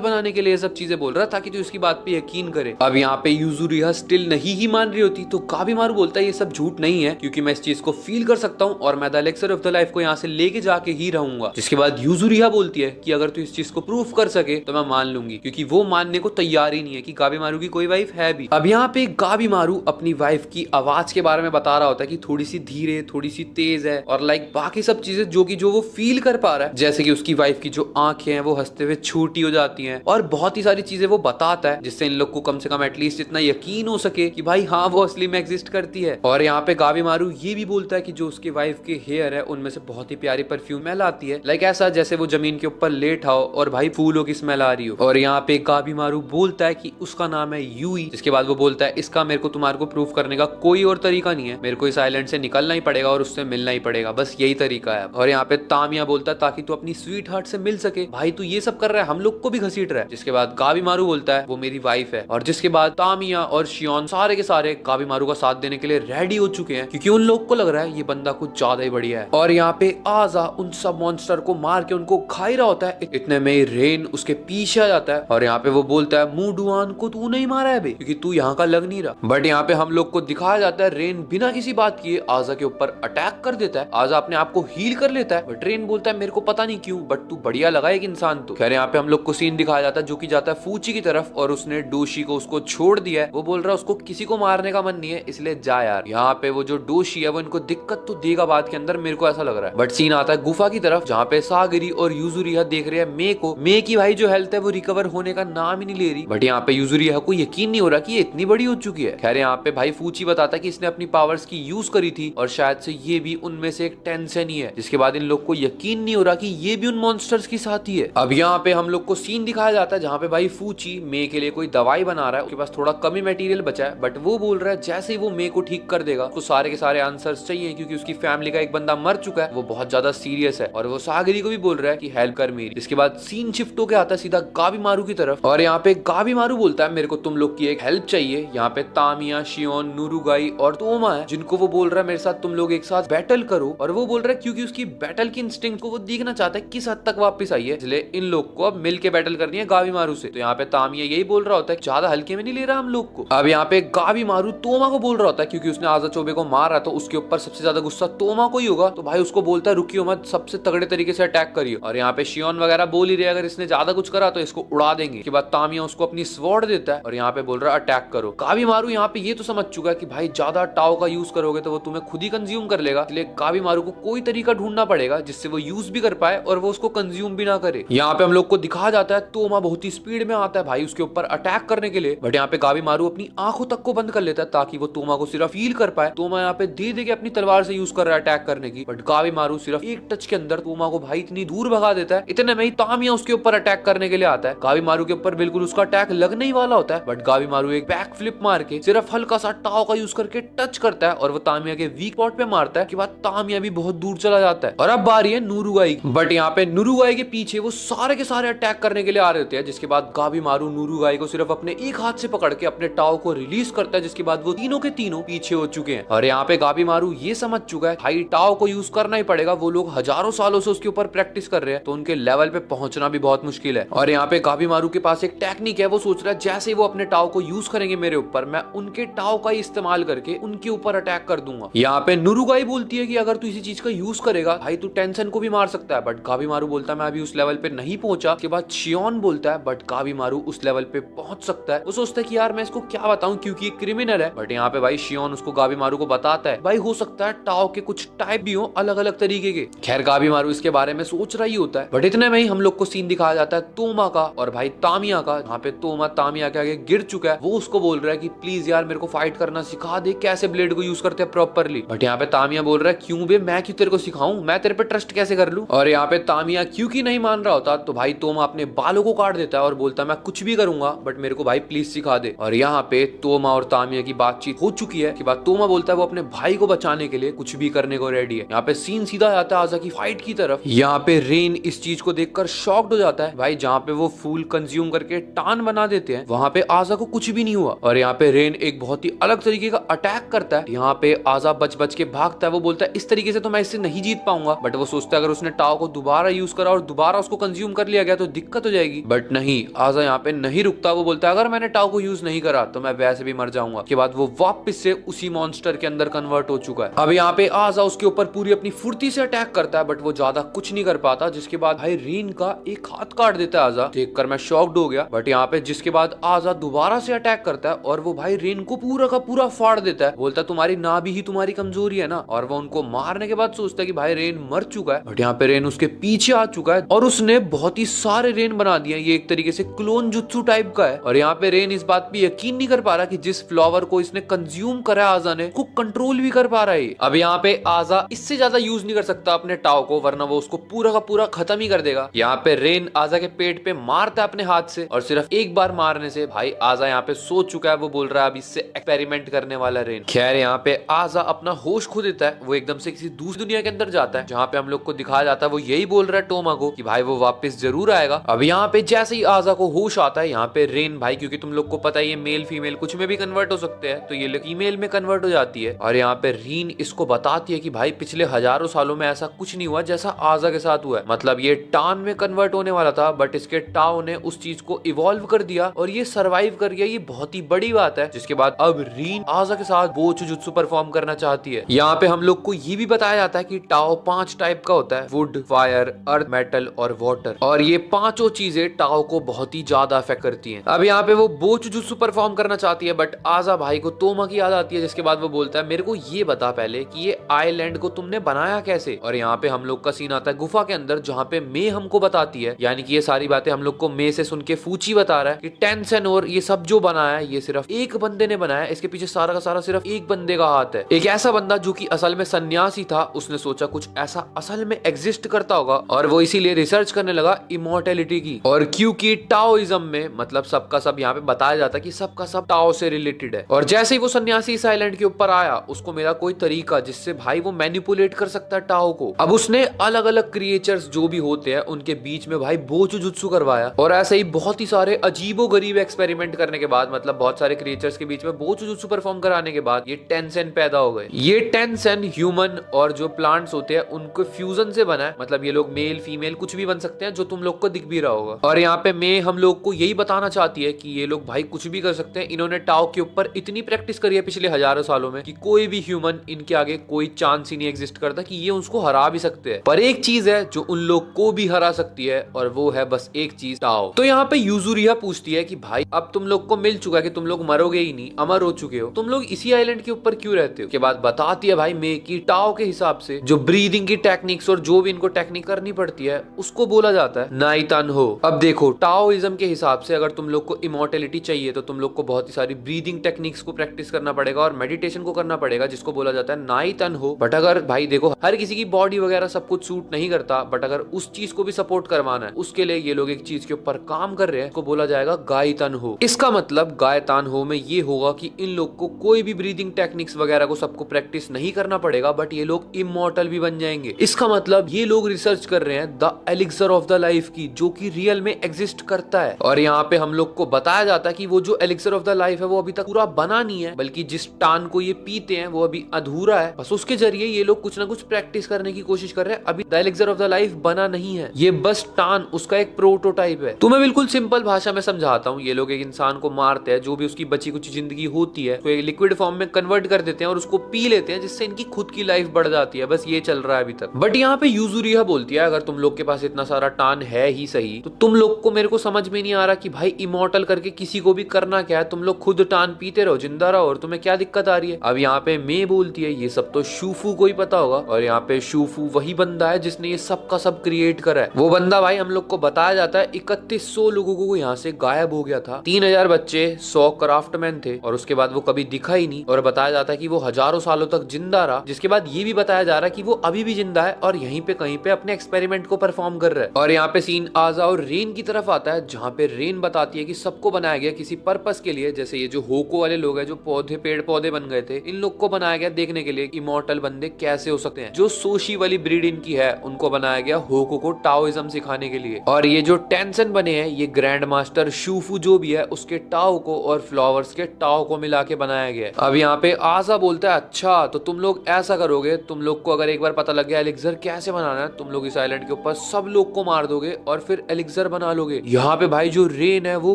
बनाने के लिए ये सब चीजें बोल रहा है ताकि तू इसकी बात पे यकीन करे। अब यहाँ पे यूजुरिहा स्टिल नहीं ही मान रही होती तो काबीमारू बोलता है ये सब झूठ नहीं है क्योंकि मैं इस चीज को फील कर सकता हूँ और मैं the elixir of the life को यहाँ से लेके जाके ही रहूंगा। जिसके बाद यूजुरिहा बोलती है कि अगर तू इस चीज को प्रूफ कर सके तो मैं मान लूंगी, क्योंकि वो मानने को तैयार ही नहीं है कि काबीमारू की कोई वाइफ है भी। अब यहाँ पे काबीमारू अपनी वाइफ की आवाज के बारे में बता रहा होता है कि थोड़ी सी धीरे थोड़ी सी तेज है और लाइक बाकी सब चीजें जो वो फील कर पा रहा है, जैसे कि उसकी वाइफ की जो आंखें हैं वो हंसते हुए छोटी हो जाती हैं और बहुत ही सारी चीजें वो बताता है जिससे इन लोग को कम से कम एटलीस्ट इतना यकीन हो सके कि भाई हाँ वो असली में एग्जिस्ट करती है। और यहाँ पे काबीमारू ये भी बोलता है कि जो उसकी वाइफ के हेयर है उनमें से बहुत ही प्यारी परफ्यूम स्मेल आती है, लाइक ऐसा जैसे वो जमीन के ऊपर लेटा हो और भाई फूलों की स्मेल आ रही हो। और यहाँ पे काबीमारू बोलता है कि उसका नाम है यूई, जिसके बाद वो बोलता है इसका मेरे को तुम्हारे को प्रूफ करने का कोई और तरीका नहीं है, मेरे को इस आइलैंड से निकलना ही पड़ेगा और उससे मिलना ही पड़ेगा, बस यही तरीका है। और यहाँ पे तामिया बोलता है ताकि तू अपनी स्वीट हार्ट से मिल सके, भाई तू ये सब कर रहा है हम लोग को भी घसीट रहा है। जिसके बाद काबीमारू बोलता है वो मेरी वाइफ है। और जिसके बाद तामिया और शियोन सारे के सारे काबीमारू का साथ देने के लिए रेडी हो चुके हैं क्योंकि उन लोग को लग रहा है ये बंदा कुछ ज्यादा ही बढ़िया है। और यहाँ पे आजा उन सब मॉन्स्टर को मार के उनको खा ही रहा होता है, इतने में रेन उसके पीछे आ जाता है और यहाँ पे वो बोलता है मुडुआन को तू नहीं मारा है बे, क्योंकि तू यहाँ का लग नहीं रहा। बट यहाँ पे हम लोग को दिखाया जाता है रेन बिना किसी बात किए आजा के ऊपर अटैक कर देता है। आजा अपने आप को हील कर लेता है बट रेन बोलता है मेरे को पता नहीं क्यों बट तू बढ़िया लगा एक इंसान। तो खैर यहाँ पे हम लोग को सीन दिखाया जाता है जो कि जाता है फूची की तरफ और उसने डोशी को उसको छोड़ दिया है। वो बोल रहा है उसको किसी को मारने का मन नहीं है इसलिए जा यार। यहाँ पे वो जो डोशी है वो इनको दिक्कत तो देगा बाद के अंदर, मेरे को ऐसा लग रहा है। बट सीन आता है गुफा की तरफ जहाँ पे सागरी और यूजुरिहा देख रहे हैं मे को। मे की भाई जो हेल्थ है वो रिकवर होने का नाम ही नहीं ले रही। बट यहाँ पे यूजुरिहा को यकीन नहीं हो रहा कि ये इतनी बड़ी हो चुकी है। खैर यहाँ पे भाई फूची बताता है कि इसने अपनी पावर्स की यूज करी थी और शायद से ये भी उनमें से एक टेंशन ही है। जिसके बाद इन लोग को यकीन नहीं हो रहा कि ये भी उन मॉन्स्टर्स की साथी है। अब यहाँ पे हम लोग को सीन दिखाया जाता है जहाँ पे भाई फूची मे के लिए कोई दवाई बना रहा है, उसके पास थोड़ा कमी मटेरियल बचा है बट वो बोल रहा है जैसे ही वो मे को ठीक कर देगा उसको सारे के सारे आंसर्स चाहिए क्योंकि उसकी फैमिली का एक बंदा मर चुका है, वो बहुत ज्यादा सीरियस है। और वो सागरी को भी बोल रहा है कि हेल्प कर मेरी। इसके बाद सीन शिफ्ट होकर आता है सीधा काबीमारू की तरफ और यहाँ पे काबीमारू बोलता है मेरे को तुम लोग की एक हेल्प चाहिए। यहाँ पे तामिया, शियोन, नुरुगाई और तोमा है जिनको वो बोल रहा है मेरे साथ तुम लोग एक साथ बैटल करो। और वो बोल रहा है क्योंकि उसकी बैटल की इंस्टिंक्ट को वो देखना चाहता है किस हद तक वापस आई है, इसलिए इन लोग को अब मिल के बैटल करनी है काबीमारू से। तो यहाँ पे तामिया यही बोल रहा होता है ज्यादा हल्के में नहीं ले रहा हम लोग को। अब यहाँ पे काबीमारू तोमा को बोल रहा होता है क्योंकि उसने आजा चोबे को मारा तो उसके ऊपर सबसे ज्यादा गुस्सा तोमा को ही होगा, तो भाई उसको बोलता है रुकियो मत, सबसे तगड़े तरीके से अटैक करियो। और यहाँ पे शियोन वगैरह बोल ही रहे अगर इसने ज्यादा कुछ करा तो इसको उड़ा देंगे। के बाद तामिया उसको अपनी स्वॉर्ड देता है और यहाँ पे बोल रहा है अटैक करो। काबीमारू यहाँ पे ये तो समझ चुका है कि भाई ज्यादा टाओ का यूज करोगे तो वो तुम्हें खुद ही कंज्यूम कर लेगा, इसलिए काबीमारू को कोई तरीका ढूंढना पड़ेगा जिससे वो यूज भी कर पाए और वो उसको कंज्यूम भी ना करे। यहाँ पे हम लोग को दिखाया जाता है तोमा बहुत ही स्पीड में आता है भाई उसके ऊपर अटैक करने के लिए। बट यहाँ पे काबीमारू अपनी आंखों तक को बंद कर लेता है ताकि वो तोमा को सिर्फ फील कर पाए। तोमा यहाँ पे धीरे धीरे अपनी तलवार से यूज कर रहा है अटैक करने की, बट काबीमारू सिर्फ एक टच के अंदर तोमा को भाई इतनी दूर भगा देता है। इतने में ही तामिया उसके ऊपर अटैक करने के लिए आता है। काबीमारू के ऊपर बिल्कुल उसका अटैक लगने ही वाला होता है बट काबीमारू एक बैक फ्लिप मार के सिर्फ हल्का सा टाओ का यूज करके टच करता है और वो तामिया के वीक स्पॉट पे मारता है। के बाद तामिया भी बहुत दूर चला जाता है। और अब बारी है नुरुगाई की। बट यहाँ पे नुरुगाई के पीछे वो सारे के सारे अटैक करने के लिए आ रहे होते हैं। जिसके बाद काबीमारू नुरुगाई को सिर्फ अपने एक हाथ से पकड़ के अपने टाओ को रिलीज करता है, जिसके बाद वो तीनों के तीनों पीछे हो चुके हैं। और यहाँ पे काबीमारू ये समझ चुका है भाई टाओ को यूज करना ही पड़ेगा, वो लोग हजारों सालों से उसके ऊपर प्रैक्टिस कर रहे हैं तो उनके लेवल पे पहुंचना भी बहुत मुश्किल है। और यहाँ पे काबीमारू के पास एक टेक्निक है, वो सोच रहा है जैसे वो अपने टाओ को यूज करेंगे मेरे ऊपर, मैं उनके टाओ का इस्तेमाल करके उनके ऊपर अटैक कर दूंगा। यहाँ पे नुरुगाई बोलती है कि अगर तू इसी चीज का यूज करेगा भाई तू टेंशन को भी मार सकता है, बट काबीमारू बोलता है मैं अभी उस लेवल पे नहीं पहुंचा। उसके बाद शियोन बोलता है बट काबीमारू उस लेवल पे पहुंच सकता है। वो सोचता है कि यार मैं इसको क्या बताऊं क्योंकि ये क्रिमिनल है। बट यहाँ पे भाई शियोन उसको काबीमारू को बताता है भाई हो सकता है टाओ के कुछ टाइप भी हो अलग अलग तरीके के। खैर काबीमारू इसके बारे में सोच रहा ही होता है। बट इतने में ही हम लोग को सीन दिखाया जाता है तोमा का और भाई तामिया का। यहाँ पे तोमा तामिया के आगे गिर चुका है, वो उसको बोल रहा है कि प्लीज यार मेरे को फाइट करना सिखा दे, कैसे ब्लेड को यूज करते हैं प्रॉपरली। बट यहाँ पे तामिया बोल रहा है क्यों बे, मैं क्यों तेरे को सिखाऊं, मैं तेरे पे ट्रस्ट कैसे कर लूं। और यहाँ पे तामिया क्योंकि नहीं मान रहा होता तो भाई तोमा अपने बालों को काट देता है और बोलता है मैं कुछ भी करूंगा बट मेरे को भाई प्लीज सिखा दे। और यहाँ पे तोमा और तामिया की बातचीत हो चुकी है। कि बाद तोमा बोलता है वो अपने भाई को बचाने के लिए कुछ भी करने को रेडी है। यहाँ पे सीन सीधा आता है आजा की फाइट की तरफ। यहाँ पे रेन इस चीज को देखकर शॉक्ड हो जाता है भाई, जहाँ पे वो फूल कंज्यूम करके टान बना देते हैं वहां पे आजा को कुछ भी नहीं हुआ। और यहाँ पे रेन एक बहुत ही अलग तरीके का अटैक करता है। यहाँ पे आजा बच बच के भागता है, वो बोलता है इस तरीके से तो मैं इससे नहीं जीत पाऊंगा। बट वो सोचता है अगर उसने टाओ को दोबारा यूज करा और दोबारा उसको कंज्यूम कर लिया गया तो दिक्कत हो जाएगी। बट नहीं, आजा यहाँ पे नहीं रुकता। वो बोलता है अगर मैंने टाओ को यूज नहीं करा तो मैं वैसे भी मर जाऊंगा। के बाद वो वापस से उसी मॉन्स्टर के अंदर कन्वर्ट हो चुका है। अब यहाँ पे आजा उसके ऊपर पूरी अपनी फुर्ती से अटैक करता है, बट वो ज्यादा कुछ नहीं कर पाता। जिसके बाद भाई रेन का एक हाथ काट देता है आजा। देखकर मैं शॉक्ड हो गया। बट यहाँ पे जिसके बाद आजा दोबारा से अटैक करता है और वो भाई रेन को पूरा का पूरा फाड़ देता है। बोलता है तुम्हारी नाभि ही तुम्हारी कमजोरी है ना। और वो उनको मारने के बाद सोचता है कि भाई रेन मर चुका है, बट यहाँ पे रेन उसके पीछे आ चुका है और उसने बहुत ही सारे रेन बना दिए। ये एक तरीके से क्लोन जुत्सु टाइप का है। और यहाँ पे रेन इस बात पे यकीन नहीं कर पा रहा कि जिस फ्लावर को इसने कंज्यूम करा आजा ने, को कंट्रोल भी कर पा रहा है। अब यहाँ पे आजा इससे ज्यादा यूज नहीं कर सकता अपने टाओ को, वरना वो उसको पूरा का पूरा खत्म ही कर देगा। यहाँ पे रेन आजा के पेट पे मारता है अपने हाथ से, और सिर्फ एक बार मारने से भाई आजा यहाँ पे सोच चुका है। वो बोल रहा है अब इससे एक्सपेरिमेंट करने वाला रेन। खैर यहाँ पे आजा अपना होश खो देता है। वो एकदम से किसी दूसरी दुनिया के अंदर जाता है जहाँ पे हम लोग को दिखाया जाता है वो यही बोल रहा है टोमा को कि भाई वो वापस जरूर आएगा। अब यहाँ पे जैसे ही आजा को होश आता है, यहाँ पे रेन भाई, क्योंकि तुम लोग को पता है ये मेल फीमेल कुछ में भी कन्वर्ट हो सकते हैं, तो ये लोग ईमेल में कन्वर्ट हो जाती है। और यहाँ पे रीन इसको बताती है कि भाई पिछले हजारों सालों में ऐसा कुछ नहीं हुआ जैसा आजा के साथ हुआ है। मतलब ये टान में कन्वर्ट होने वाला था, बट इसके टाओ ने उस चीज को इवॉल्व कर दिया और ये सर्वाइव कर गया। ये बहुत ही बड़ी बात है। जिसके बाद अब रीन आजा के साथ बोचु जुत्सु परफॉर्म करना चाहती है। यहाँ पे हम लोग को ये भी बताया जाता है कि टाओ 5 टाइप का होता है, वुड, फायर, अर्थ, मेटल और वाटर। और ये पांचों चीजें टाओ को बहुत ही ज्यादा अफेक्ट करती हैं। अब यहाँ पे वो बोचु जुत्सु परफॉर्म करना चाहती है, बट आजा भाई को तोमा की याद आती है। जिसके बाद वो बोलता है मेरे को ये बता पहले कि ये आइलैंड को तुमने बनाया कैसे। और यहाँ पे हम लोग का सीन आता है गुफा के अंदर, जहाँ पे मे हमको बताती है, यानी कि ये सारी बातें हम लोग को मे से सुन के फूची बता रहा है कि टेंसेन और ये सब जो बनाया है ये सिर्फ एक बंदे ने बनाया। इसके पीछे सारा का सारा सिर्फ एक बंदे का हाथ है। एक ऐसा बंदा जो कि असल में सन्यासी था, उसने सोचा कुछ ऐसा असल में एग्जिस्ट करता होगा और वो इसीलिए रिसर्च करने लगा इमॉर्टेलिटी की। और क्योंकि टाओइज्म में मतलब सबका सब यहाँ पे बताया जाता है कि सबका सब टाओ से रिलेटेड है। और जैसे ही वो सन्यासी इस आइलैंड के ऊपर आया, उसको मिला कोई तरीका जिससे भाई वो मैनिपुलेट कर सकता है टाओ को। अब उसने अलग अलग क्रिएचर्स जो भी होते हैं उनके बीच में भाई बोचु जुत्सु करवाया। और ऐसे ही बहुत ही सारे अजीबो गरीब एक्सपेरिमेंट करने के बाद, मतलब बहुत सारे क्रिएचर्स के बीच में बोचु जुत्सु परफॉर्म कराने के बाद ये टेंसेन पैदा हो गए। ये टेंसेन ह्यूमन और जो प्लांट्स होते हैं उनको फ्यूजन से बना है। मतलब ये लोग मेल फीमेल कुछ भी बन सकते हैं, जो तुम लोग को दिख भी रहा होगा। और यहाँ पे मैं हम लोग को यही बताना चाहती है कि ये लोग भाई कुछ भी कर सकते हैं। इन्होंने टाओ के ऊपर इतनी प्रैक्टिस करी है पिछले हजारों सालों में कि कोई भी ह्यूमन इनके आगे कोई चांस ही नहीं एग्जिस्ट करता कि ये उसको हरा भी सकते हैं। पर एक चीज है जो उन लोग को भी हरा सकती है, और वो है बस एक चीज, टाओ। तो यहाँ पे यूजुरिया पूछती है कि भाई अब तुम लोग को मिल चुका है कि तुम लोग मरोगे ही नहीं, अमर हो चुके हो, तुम लोग इसी आइलैंड के ऊपर क्यों रहते हो। के बाद बताती है भाई मैं कि टाओ के हिसाब से जो ब्रीदिंग की टेक्निक्स और जो भी इनको टेक्निक करनी पड़ती है उसको बोला जाता है नाइतन हो। अब देखो टाओइज्म के हिसाब से अगर तुम लोग को इमॉर्टेलिटी चाहिए तो तुम लोग को बहुत ही सारी ब्रीदिंग टेक्निक्स को प्रैक्टिस करना पड़ेगा और मेडिटेशन को करना पड़ेगा, जिसको बोला जाता है नाइतन हो। बट अगर भाई देखो हर किसी की बॉडी वगैरह सब कुछ सूट नहीं करता, बट अगर उस चीज को भी सपोर्ट करवाना है उसके लिए ये लोग एक चीज के ऊपर काम कर रहे हैं, उसको बोला जाएगा गायतन हो। इसका मतलब गायतान हो में ये होगा कि इन लोग को कोई भी ब्रीदिंग टेक्निक्स वगैरह को सबको प्रैक्टिस नहीं करना पड़ेगा, बट ये लोग इमॉर्टल भी बन जाएंगे। इसका मतलब ये लोग रिसर्च कर रहे हैं the elixir of the life की, जो कि रियल में एग्जिस्ट करता है। और यहाँ पे हम लोग को बताया जाता है कि वो जो एलिक्सर ऑफ द लाइफ है वो अभी तक पूरा बना नहीं है, बल्कि जिस टान को ये पीते हैं वो अभी अधूरा है। बस उसके जरिए ये लोग कुछ ना कुछ प्रैक्टिस करने की कोशिश कर रहे हैं। अभी the elixir of the life बना नहीं है, ये बस टान उसका एक प्रोटोटाइप है। तो मैं बिल्कुल सिंपल भाषा में समझाता हूँ। ये लोग एक इंसान को मारते हैं, जो भी उसकी बची कुछ जिंदगी होती है तो एक लिक्विड फॉर्म में कन्वर्ट कर देते हैं और उसको पी लेते हैं, जिससे इनकी खुद की लाइफ बढ़ जाती है। बस ये चल रहा है अभी तक। बट यहाँ पे यूजुरिया बोलती है अगर तुम लोग के पास इतना सारा टान है ही सही, तो तुम लोग को मेरे को समझ में नहीं आ रहा कि भाई इमॉर्टल करके किसी को भी करना क्या है। तुम लोग खुद टान पीते रहो, जिंदा रहो, और तुम्हें क्या दिक्कत आ रही है। अब यहाँ पे मैं बोलती है ये सब तो शूफू को ही पता होगा, और यहाँ पे शूफू वही बंदा है जिसने ये सब का सब क्रिएट करा है। वो बंदा भाई हम लोग को बताया जाता है 3100 लोगों को यहाँ से गायब हो गया था, 3000 बच्चे, 100 क्राफ्टमैन थे, और उसके बाद वो कभी दिखा ही नहीं। और बताया जाता है कि वो हजारों सालों तक जिंदा रहा। जिसके बाद ये भी बताया जा रहा है कि वो अभी भी जिंदा है और यहीं पे कहीं पे अपने एक्सपेरिमेंट को परफॉर्म कर रहा है। और यहाँ पे सीन आजा और रेन की तरफ आता है, जहाँ पे रेन बताती है कि सबको बनाया गया किसी पर्पस के लिए। जैसे ये जो होको वाले लोग हैं जो पौधे पेड़ पौधे बन गए थे, इन लोग को बनाया गया देखने के लिए इमॉर्टल बंदे कैसे हो सकते हैं। जो सोशी वाली ब्रीड इनकी है उनको बनाया गया होको को टाओइज्म सिखाने के लिए। और ये जो टेंसेन बने हैं ये ग्रैंड मास्टर शूफू जो भी है उसके टाओ को और फ्लावर्स के टाओ को मिला के बनाया गया है। अब यहाँ पे आजा बोलता है अच्छा तो तुम लोग ऐसा करोगे, तुम लोग को अगर एक बार पता लग गया एलिक्सर कैसे बनाना है, तुम लोग इस आइलैंड के ऊपर सब लोग को मार दोगे और फिर एलिक्सर बना लोगे। यहाँ पे भाई जो रेन है वो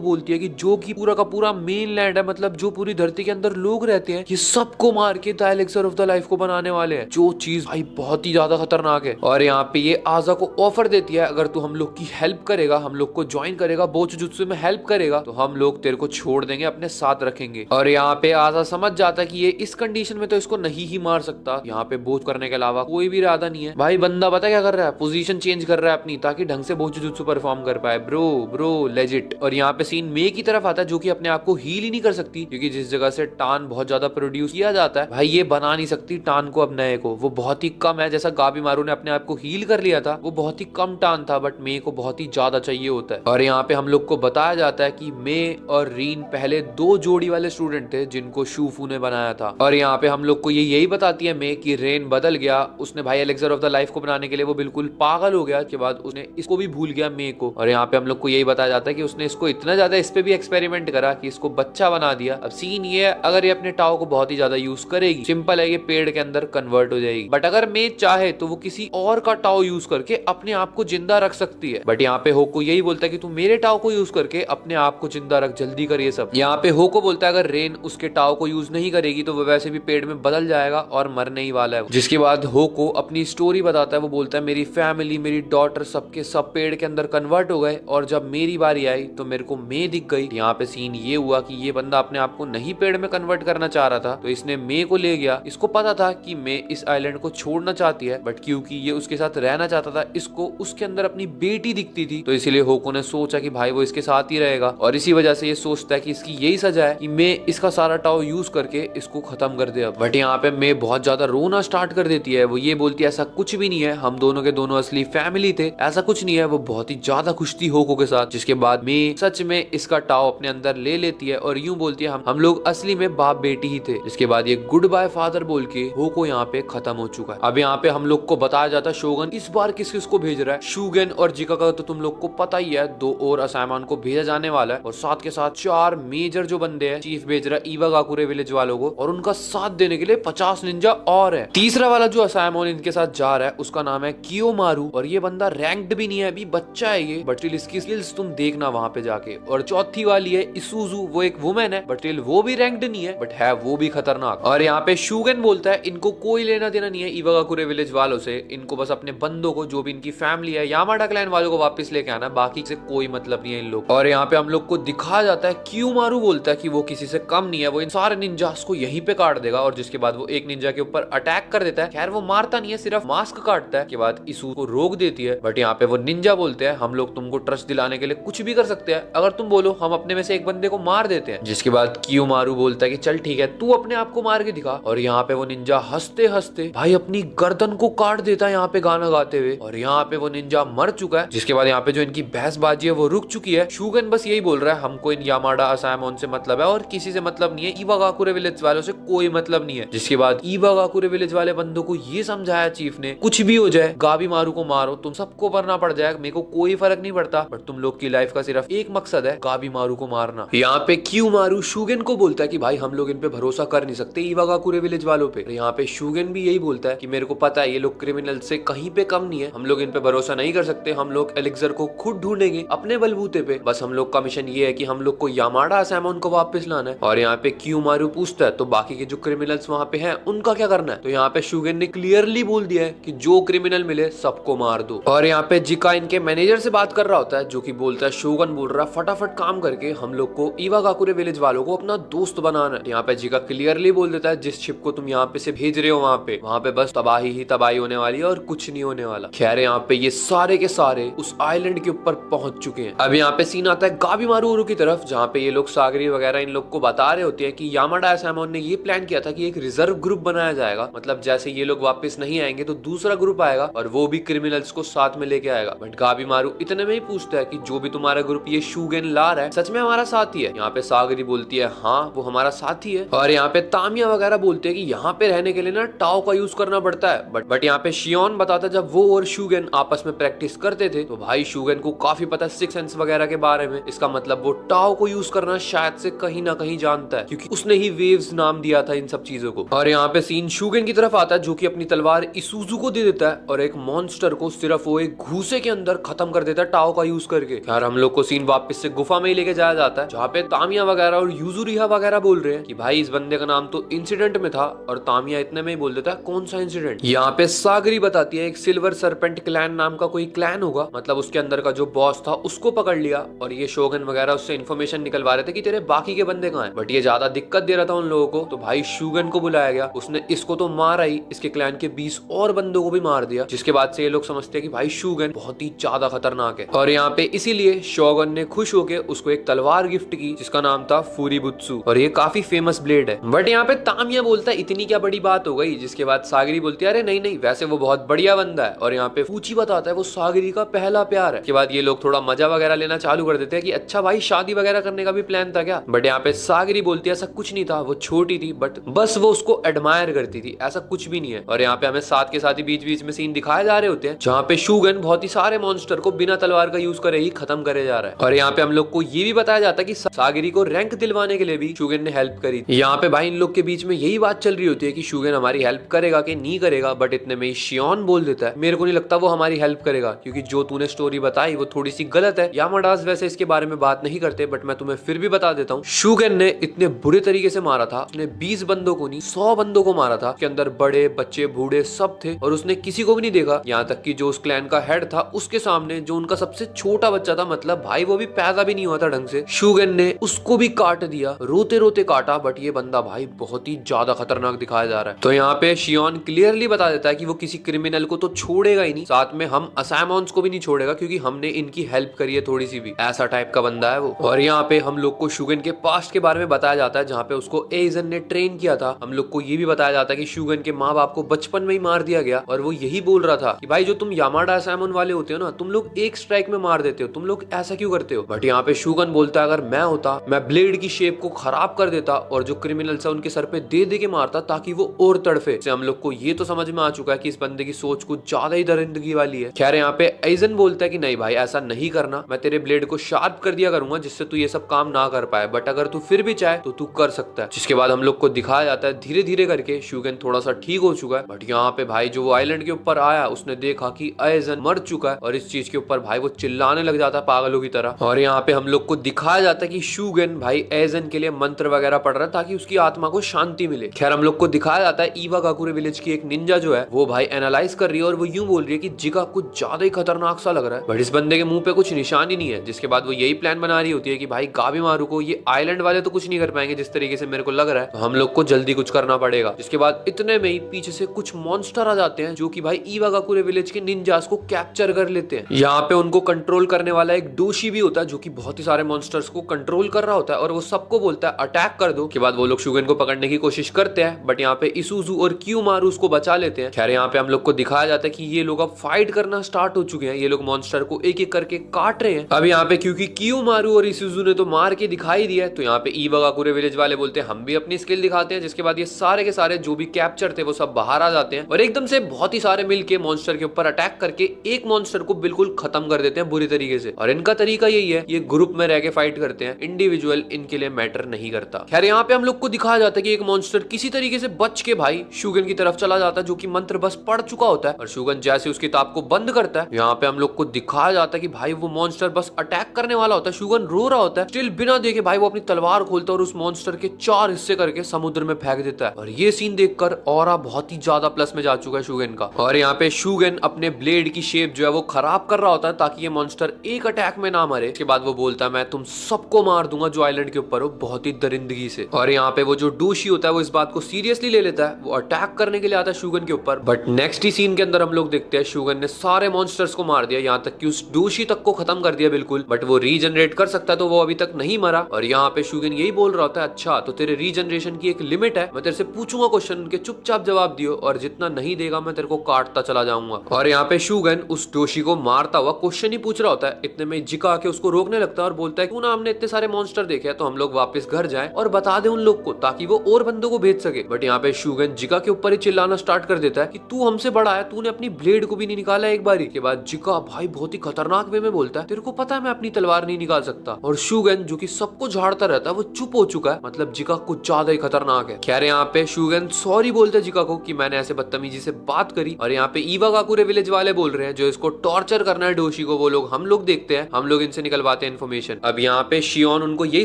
बोलती है कि जो कि पूरा का पूरा मेन लैंड है, मतलब जो पूरी धरती के अंदर लोग रहते हैं, ये सबको मार के the elixir of the life को बनाने वाले हैं, जो चीज भाई बहुत ही ज्यादा खतरनाक है। और यहाँ पे ये आजा को ऑफर देती है, अगर तू हम लोग की हेल्प करेगा, हम लोग को ज्वाइन करेगा, बोचुजुत्सु में हेल्प करेगा, तो हम लोग तेरे को छोड़ देंगे, अपने साथ रखेंगे। और यहाँ पे आजा समझ जाता है कि ये इस कंडीशन में तो इसको नहीं ही मार सकता, यहाँ पे बोझ करने के अलावा कोई भी इरादा नहीं है। भाई बंदा पता क्या कर रहा है, पोजीशन चेंज कर रहा है अपनी, ताकि ढंग से बोचुजुत्सु परफॉर्म कर पाए। Bro legit. और यहाँ पे सीन मे की तरफ आता है, जो कि अपने आप को हील ही नहीं कर सकती, क्योंकि जिस जगह से टान बहुत ज्यादा प्रोड्यूस किया जाता है, भाई ये बना नहीं सकती टान को अब नए को, वो बहुत ही कम है। जैसा गाबीमारू ने अपने आप को हील कर लिया था, वो बहुत ही कम टान था, बट मे को बहुत ही ज्यादा चाहिए होता है। और यहाँ पे हम लोग को बताया जाता है कि मे और रीन पहले 2 जोड़ी वाले स्टूडेंट थे जिनको शूफू ने बनाया था। और यहाँ पे हम लोग को ये यही बताती है मे कि रेन बदल गया, उसने भाई एलिक्सर ऑफ द लाइफ को बनाने के लिए वो बिल्कुल पागल हो गया, के बाद उसने इसको भी भूल गया मे को। और यहाँ पे हम लोग को यही बताया जाता है कि उसने इसको इतना ज्यादा इस पे भी एक्सपेरिमेंट करा कि इसको बच्चा बना दिया। अब सीन ये है, अगर ये अपने टाओ को बहुत ही ज्यादा यूज करेगी, सिंपल है, ये पेड़ के अंदर कन्वर्ट हो जाएगी। बट अगर मे चाहे तो वो किसी और का टाओ यूज करके अपने आप को जिंदा रख सकती है। बट यहाँ पे होको यही बोलता है कि तू मेरे टाओ को यूज करके अपने आप को जिंदा रख, जल्दी कर ये सब। यहाँ पे होको बोलता है अगर रेन उसके टाओ को यूज नहीं करेगी तो वो वैसे भी पेड़ में बदल जाएगा और मरने ही वाला है। जिसके बाद होको अपनी स्टोरी बताता है, वो बोलता है मेरी फैमिली, मेरी डॉटर, सबके सब पेड़ के अंदर कन्वर्ट हो गए, और जब मेरी बारी आई तो मेरे को मे दिख गई। यहाँ पे सीन ये हुआ कि ये बंदा अपने आप को नहीं पेड़ में कन्वर्ट करना चाह रहा था, तो इसने मे को ले गया। इसको पता था कि मे इस आइलैंड को छोड़ना चाहती है, बट क्योंकि ये उसके साथ रहना चाहता था, इसको उसके अंदर अपनी बेटी दिखती थी, तो इसीलिए होको ने सोचा कि भाई वो इसके साथ ही रहेगा। और इसी वजह से ये सोचता है कि इसकी यही सजा है कि मे इसका सारा टाओ यूज करके इसको खत्म कर दे। बट यहाँ पे मे बहुत ज्यादा रोना स्टार्ट कर देती है। वो ये बोलती है ऐसा कुछ भी नहीं है, हम दोनों के दोनों असली फैमिली थे, ऐसा कुछ नहीं है। वो बहुत ही ज्यादा खुश थी होको के साथ। जिसके बाद मे सच में इसका टाओ अपने अंदर ले लेती है और यूं बोलती है हम लोग असली में बाप बेटी ही थे। जिसके बाद ये गुड बाय फादर बोल के होको यहाँ पे खत्म हो चुका है। अब यहाँ पे हम लोग को बताया जाता है शोगन इस बार किस किस को भेज रहा है। शूगन और जिका का तो तुम लोग को पता ही है, 2 और असाइमन को भेजा जाने वाला है, और साथ के साथ 4 मेजर जो बंदे हैं, चीफ भेज रहा है इवागाकुरे विलेज वालों को, और उनका साथ देने के लिए 50 निंजा और है। तीसरा वाला जो असाइमन इनके साथ जा रहा है उसका नाम है कियोमारू, और ये बंदा रैंक्ड भी नहीं है, अभी बच्चा है ये, बट स्टिल इसकी स्किल्स तुम देखना वहां पे जाके। और चौथी वाली है इसुजू, वो एक वुमेन है, बट स्टिल वो भी रैंक्ड नहीं है, बट है वो भी खतरनाक। और यहाँ पे शूगन बोलता है इनको कोई लेना देना नहीं है इवागाकुरे विलेज वालों से, इनको बस अपने बंदों को, जो भी इनकी फैमिली है, यामाडा क्लैन वालों को वापस लेके आना, बाकी से कोई मतलब नहीं है इन लोग। और यहाँ पे हम लोग को दिखाया जाता है कियोमारू बोलता है कि वो किसी से कम नहीं है, वो इन सारे निंजास को यहीं पे काट देगा। और जिसके बाद वो एक निंजा के ऊपर अटैक कर देता है, खैर वो मारता नहीं है, सिर्फ मास्क काटता है। के बाद इसू को रोक देती है, बट यहाँ पे वो निंजा बोलते हैं हम लोग तुमको ट्रस्ट दिलाने के लिए कुछ भी कर सकते हैं, अगर तुम बोलो हम अपने में से एक बंदे को मार देते हैं। जिसके बाद कियोमारू बोलता है कि चल ठीक है, तू अपने आप को मार के दिखा। और यहाँ पे वो निंजा हंसते हंसते भाई अपनी गर्दन को काट देता है यहाँ पे गाना गाते हुए, और यहाँ पे वो निंजा मर चुका है। जिसके बाद यहाँ पे जो इनकी बहसबाजी है वो रुक चुकी है। शूगन बस यही बोल रहा है हमको इन यामाडा असाइमन से मतलब है और किसी से मतलब नहीं है, इवागाकुरे विलेज वालों से कोई मतलब नहीं है। जिसके बाद इवागाकुरे विलेज वाले बंदों को ये समझाया चीफ ने, कुछ भी हो जाए गाबीमारू को मारो, तुम सबको मरना पड़ जाए, मेरे को कोई फर्क नहीं पड़ता, बट तुम लोग की लाइफ का सिर्फ एक मकसद है, गाबीमारू को मारना। यहाँ पे कियोमारू शूगन को बोलता है कि भाई हम लोग इन पे भरोसा कर नहीं सकते इवागाकुरे विलेज वालों पे। यहाँ पे शूगन भी यही बोलता है कि मेरे को पता है ये लोग क्रिमिनल से कहीं पे कम नहीं है, हम लोग इन पे भरोसा नहीं कर सकते, हम लोग एलिक्सर को खुद ढूंढेंगे अपने बलबूते पे, बस हम लोग का मिशन ये है कि हम लोग को यामाडा असाइमन को वापस लाना है। और यहाँ पे कियोमारू पूछता है तो बाकी के जो क्रिमिनल्स वहाँ पे हैं उनका क्या करना है, तो यहाँ पे शूगन ने क्लियरली बोल दिया है कि जो क्रिमिनल मिले सबको मार दो। और यहाँ पे जिका इनके मैनेजर से बात कर रहा होता है, जो कि बोलता है शोगन बोल रहा है फटाफट काम करके हम लोग को इवागाकुरे विलेज वालों को अपना दोस्त बनाना है। यहाँ पे जिका क्लियरली बोल देता है जिस शिप को तुम यहाँ पे से भेज रहे हो वहाँ पे बस तबाही ही तबाही होने वाली है और कुछ नहीं होने वाला। खैर यहाँ पे ये सारे के सारे उस आइलैंड के ऊपर पहुंच चुके हैं। अब यहाँ पे सीन आता है गाबीमारू की तरफ, जहाँ पे ये लोग सागरी वगैरह इन लोग को बता रहे होते हैं कि यामाडा असाइमन ने ये प्लान किया था कि एक रिजर्व ग्रुप बनाया जाएगा, मतलब जैसे ये लोग वापस नहीं आएंगे तो दूसरा ग्रुप आएगा और वो भी क्रिमिनल्स को साथ में लेके आएगा। बट गाबीमारू इतने में ही पूछता है कि जो भी तुम्हारा ग्रुप ये शूगन ला रहा है सच में हमारा साथी है। यहाँ पे सागरी बोलती है हाँ वो हमारा साथी है। और यहाँ पे तामिया वगैरह बोलते हैं कि यहाँ पे रहने के लिए ना टाओ का यूज करना पड़ता है। बट यहाँ पे शियोन बताता है जब वो और शूगन आपस में प्रैक्टिस करते थे तो भाई शूगन को काफी पता है सिक्स सेंस वगैरह के बारे में, इसका मतलब वो टाओ को यूज करना शायद से कहीं ना कहीं जानता है क्योंकि उसने ही वेव्स नाम दिया था इन सब चीजों को। और यहाँ पे सीन शूगन की तरफ आता है जो कि अपनी तलवार इसुजू को दे देता है और एक मॉन्स्टर को सिर्फ वो एक घूसे के अंदर खत्म कर देता है टाओ का यूज करके। यार हम लोग को सीन वापस से गुफा में ही लेके जाया जाता है, जहाँ पे तामिया वगैरह और यूजुरिहा वगैरह बोल रहे हैं कि भाई इस बंदे का नाम तो इंसिडेंट में था, और तामिया इतने में ही बोल देता है कौन सा इंसिडेंट। यहाँ पे सागरी बताती है एक सिल्वर सरपेंट क्लैन नाम का कोई क्लैन होगा, मतलब उसके अंदर का जो बॉस था उसको पकड़ लिया, और ये शोगन वगैरह उससे इन्फॉर्मेशन निकलवा रहे थे कि तेरे बाकी के बंदे कहाँ हैं, बट ये ज्यादा दिक्कत दे रहा था उन लोगों को, तो भाई शोगन को बुलाया गया। उसने इसको तो मारा ही, इसके क्लैन के 20 और बंदों को भी मार दिया, जिसके बाद से ये लोग समझते हैं कि भाई शोगन बहुत ही ज्यादा खतरनाक है। और यहाँ पे इसीलिए शोगन ने खुश होकर उसको एक तलवार गिफ्ट की जिसका नाम था फूरीबुत्सु, और ये काफी फेमस ब्लेड है। बट यहाँ पे तामिया बोलता है इतनी क्या बड़ी बात हो गई, जिसके बाद सागरी बोलती है अरे नहीं नहीं वैसे वो बहुत बढ़िया बंदा है। और यहाँ पे फूची बताता है वो सागरी का पहला प्यार है। के बाद ये लोग थोड़ा मजा वगैरह लेना चालू कर देते हैं कि अच्छा भाई शादी वगैरह करने का भी प्लान था क्या। बट यहाँ पे सागरी बोलती है ऐसा कुछ नहीं था, वो छोटी थी बट बस वो उसको एडमायर करती थी, ऐसा कुछ भी नहीं है। और यहाँ पे हमें साथ के साथ ही बीच बीच में सीन दिखाए जा रहे होते हैं जहाँ पे शोगन बहुत ही सारे मॉन्स्टर को बिना तलवार का यूज करे ही खत्म करे जा रहा है। और यहाँ पे हम लोग को ये भी बताया जाता है कि सागरी को रैंक दिलवाने के लिए भी शोगन ने हेल्प करी। यहाँ पे भाई इन लोग के बीच में यही बात चल रही होती है कि शोगन हमारी हेल्प करेगा कि नहीं करेगा, बट इतने में शियोन बोल देता है मेरे को नहीं लगता वो हमारी हेल्प करेगा, क्योंकि जो तूने स्टोरी बताई वो थोड़ी सी गलत है। यामाडास वैसे इसके बारे में बात नहीं करते, बट मैं तुम्हें फिर भी बता देता हूँ। शोगन ने इतने बुरे तरीके से मारा था, उसने 20 बंदों को नहीं 100 बंदों को मारा था, के अंदर बड़े बच्चे बूढ़े सब थे, और उसने किसी को भी नहीं देखा। यहाँ तक कि जो उस क्लैन का हेड था उसके सामने जो उनका सबसे छोटा बच्चा था, मतलब भाई वो भी पैदा भी नहीं हुआ था ढंग से, शोगन ने उसको भी काट दिया, रोते रोते काटा। बट ये बंदा भाई बहुत ही ज्यादा खतरनाक दिखाया जा रहा है। तो यहाँ पे शियोन क्लियरली बता देता है कि वो किसी क्रिमिनल को तो छोड़ेगा ही नहीं, साथ में हम असाइमॉन्स को भी नहीं छोड़ेगा, क्योंकि हमने इनकी हेल्प करी है थोड़ी सी भी, ऐसा टाइप का बंदा है वो। और यहाँ पे हम लोग को शोगन के पास्ट के बारे में बताया जाता है, जहाँ पे उसको एइजन ने ट्रेन किया था। हम लोग को ये भी बताया जाता है कि शोगन के माँ बाप को बचपन में ही मार दिया गया, और वो यही बोल रहा था कि भाई जो तुम यामाडा असाइमन वाले होते हो ना, तुम लोग एक स्ट्राइक में मार देते हो, तुम लोग ऐसा क्यों करते हो। बट यहाँ पे शोगन बोलता है अगर मैं होता मैं ब्लेड की शेप को खराब कर देता और जो क्रिमिनल्स है उनके सर पे दे के मारता ताकि वो और तड़फे। से हम लोग को ये तो समझ में आ चुका है कि इस बंदे की सोच कुछ ज्यादा ही दरिंदगी वाली है। खैर यहाँ पे एइजन बोलता है कि नहीं भाई ऐसा नहीं करना, मैं तेरे ब्लेड को शार्प कर दिया करूंगा जिससे तू ये सब काम ना कर पाए, बट अगर तू फिर भी चाहे तो तू कर सकता है। जिसके बाद हम लोग को दिखाया जाता है धीरे धीरे करके शोगन थोड़ा सा ठीक हो चुका है। बट यहाँ पे भाई जो वो आइलैंड के ऊपर आया उसने देखा कि एइजन मर चुका है, और इस चीज के ऊपर भाई वो चिल्लाने लग जाता है पागलों की तरह। और यहाँ पे हम लोग को दिखाया जाता है कि शोगन भाई एइजन के लिए मंत्र वगैरह पढ़ रहा है ताकि उसकी आत्मा को शांति मिले। खैर हम लोग को दिखाया जाता है इवागाकुरे विलेज की एक निंजा जो है वो भाई एनालाइज कर रही है, और वो यूं बोल रही है कि जिका कुछ ज्यादा ही खतरनाक सा लग रहा है, बट इस बंदे के मुंह पे कुछ निशान ही नहीं है। जिसके बाद वो यही प्लान बना रही होती है कि भाई गाबीमारू को ये आइलैंड वाले तो कुछ नहीं कर पाएंगे जिस तरीके से मेरे को लग रहा है, तो हम लोग को जल्दी कुछ करना पड़ेगा। जिसके बाद इतने में ही पीछे से कुछ मॉन्स्टर आ जाते हैं जो कि भाई इवागाकुरे विलेज के निंजास को कैप्चर कर लेते हैं। यहाँ पे उनको कंट्रोल करने वाला एक डोशी भी होता है जो कि बहुत ही सारे मॉन्स्टर्स को कंट्रोल कर रहा होता है, और वो सबको बोलता है अटैक कर दो। के बाद वो लोग शोगन को पकड़ने की कोशिश करते हैं, बट यहाँ पे इसुजू और कियोमारू उसको बचा लेते हैं। खैर यहाँ पे हम लोग को दिखाया जाता है कि ये लोग अब फाइट करना स्टार्ट हो चुके हैं, ये लोग मॉन्स्टर को एक एक करके काट रहे हैं। अब यहाँ पे क्योंकि कियोमारू और इसुजू ने तो मार के दिखाई दिया है, तो यहाँ पे इवागाकुरे विलेज वाले बोलते हैं हम भी अपनी स्किल दिखाते हैं। जिसके बाद ये सारे के सारे जो भी कैप्चर थे वो सब बाहर आ जाते हैं, और एकदम से बहुत ही सारे मिलके मॉन्स्टर के ऊपर अटैक करके एक मॉन्स्टर को बिल्कुल खत्म कर देते हैं बुरी तरीके से। और इनका तरीका यही है, ये ग्रुप में रह के फाइट करते हैं, इंडिविजुअल इनके लिए मैटर नहीं करता। खैर यहाँ पे हम लोग को दिखाया जाता है कि एक मॉन्स्टर किसी तरीके से बच के भाई शोगन की तरफ चला जाता है, जो कि मंत्र बस पढ़ चुका होता है, और शोगन जैसे उस किताब को बंद करता है, यहाँ पे हम लोग को दिखाया जाता है कि भाई वो मॉन्स्टर बस अटैक करने वाला होता है, शोगन रो रहा होता है, स्टिल बिना देखे भाई वो अपनी तलवार खोलता है और उस मॉन्स्टर के 4 हिस्से करके समुद्र में फेंक देता है। और ये सीन देखकर ऑरा बहुत ही ज्यादा प्लस में जा चुका है शोगन का। और यहाँ पे शोगन अपने ब्लेड की शेप जो है वो खराब कर रहा होता है ताकि ये मॉन्स्टर एक अटैक में ना मरे। इसके बाद वो बोलता है मैं तुम सबको मार दूंगा जो आइलैंड के ऊपर हो, बहुत ही दरिंदगी से। और यहाँ पे वो जो डोशी होता है वो इस बात को सीरियसली ले लेता है, वो अटैक करने के लिए आता है शोगन के ऊपर। बट नेक्स्ट ही सीन के अंदर हम लोग देखते हैं शोगन ने सारे मॉन्स्टर्स को मार दिया, यहाँ तक कि उस डोशी तक को खत्म कर दिया बिल्कुल। बट वो रीजनरेट कर सकता है तो वो अभी तक नहीं मरा। और यहाँ पे शोगन यही बोल रहा होता है अच्छा तो तेरे रीजनरेशन की एक लिमिट है, मैं तेरे से पूछूंगा क्वेश्चन, उनके चुपचाप जवाब दियो, और जितना नहीं देगा मैं तेरे को काटता चला जाऊंगा। और यहाँ पे शोगन उस डोशी को मारता हुआ क्वेश्चन ही पूछ रहा होता है, इतने में जिका आके उसको रोकने लगता है और बोलता है क्यों ना हमने इतने सारे मॉन्स्टर देखे हैं तो हम लोग वापस घर जाएं और बता दें उन लोग को ताकि वो और बंदों को भेज सके। बट यहाँ पे शोगन जिका के ऊपर ही चिल्लाना स्टार्ट कर देता है कि तू हमसे बड़ा है, तूने अपनी ब्लेड को भी नहीं निकाला एक बारी। के बाद जिका भाई बहुत ही खतरनाक वे में बोलता है तेरे को पता है मैं अपनी तलवार नहीं निकाल सकता। और शोगन जो कि सबको झाड़ता रहता है वो चुप हो चुका है, मतलब जिका कुछ ज्यादा ही खतरनाक है। खैर यहाँ पे शोगन सॉरी बोलते है जिका को कि मैंने ऐसे बदतमीजी बदतमीजी से बात करी। और यहाँ पे ईवा काकुरे विलेज वाले बोल रहे हैं जो इसको टॉर्चर करना है डोशी को, वो लोग हम लोग देखते हैं, हम लोग इनसे निकलवाते हैं इन्फॉर्मेशन। अब यहाँ पे शियोन उनको यही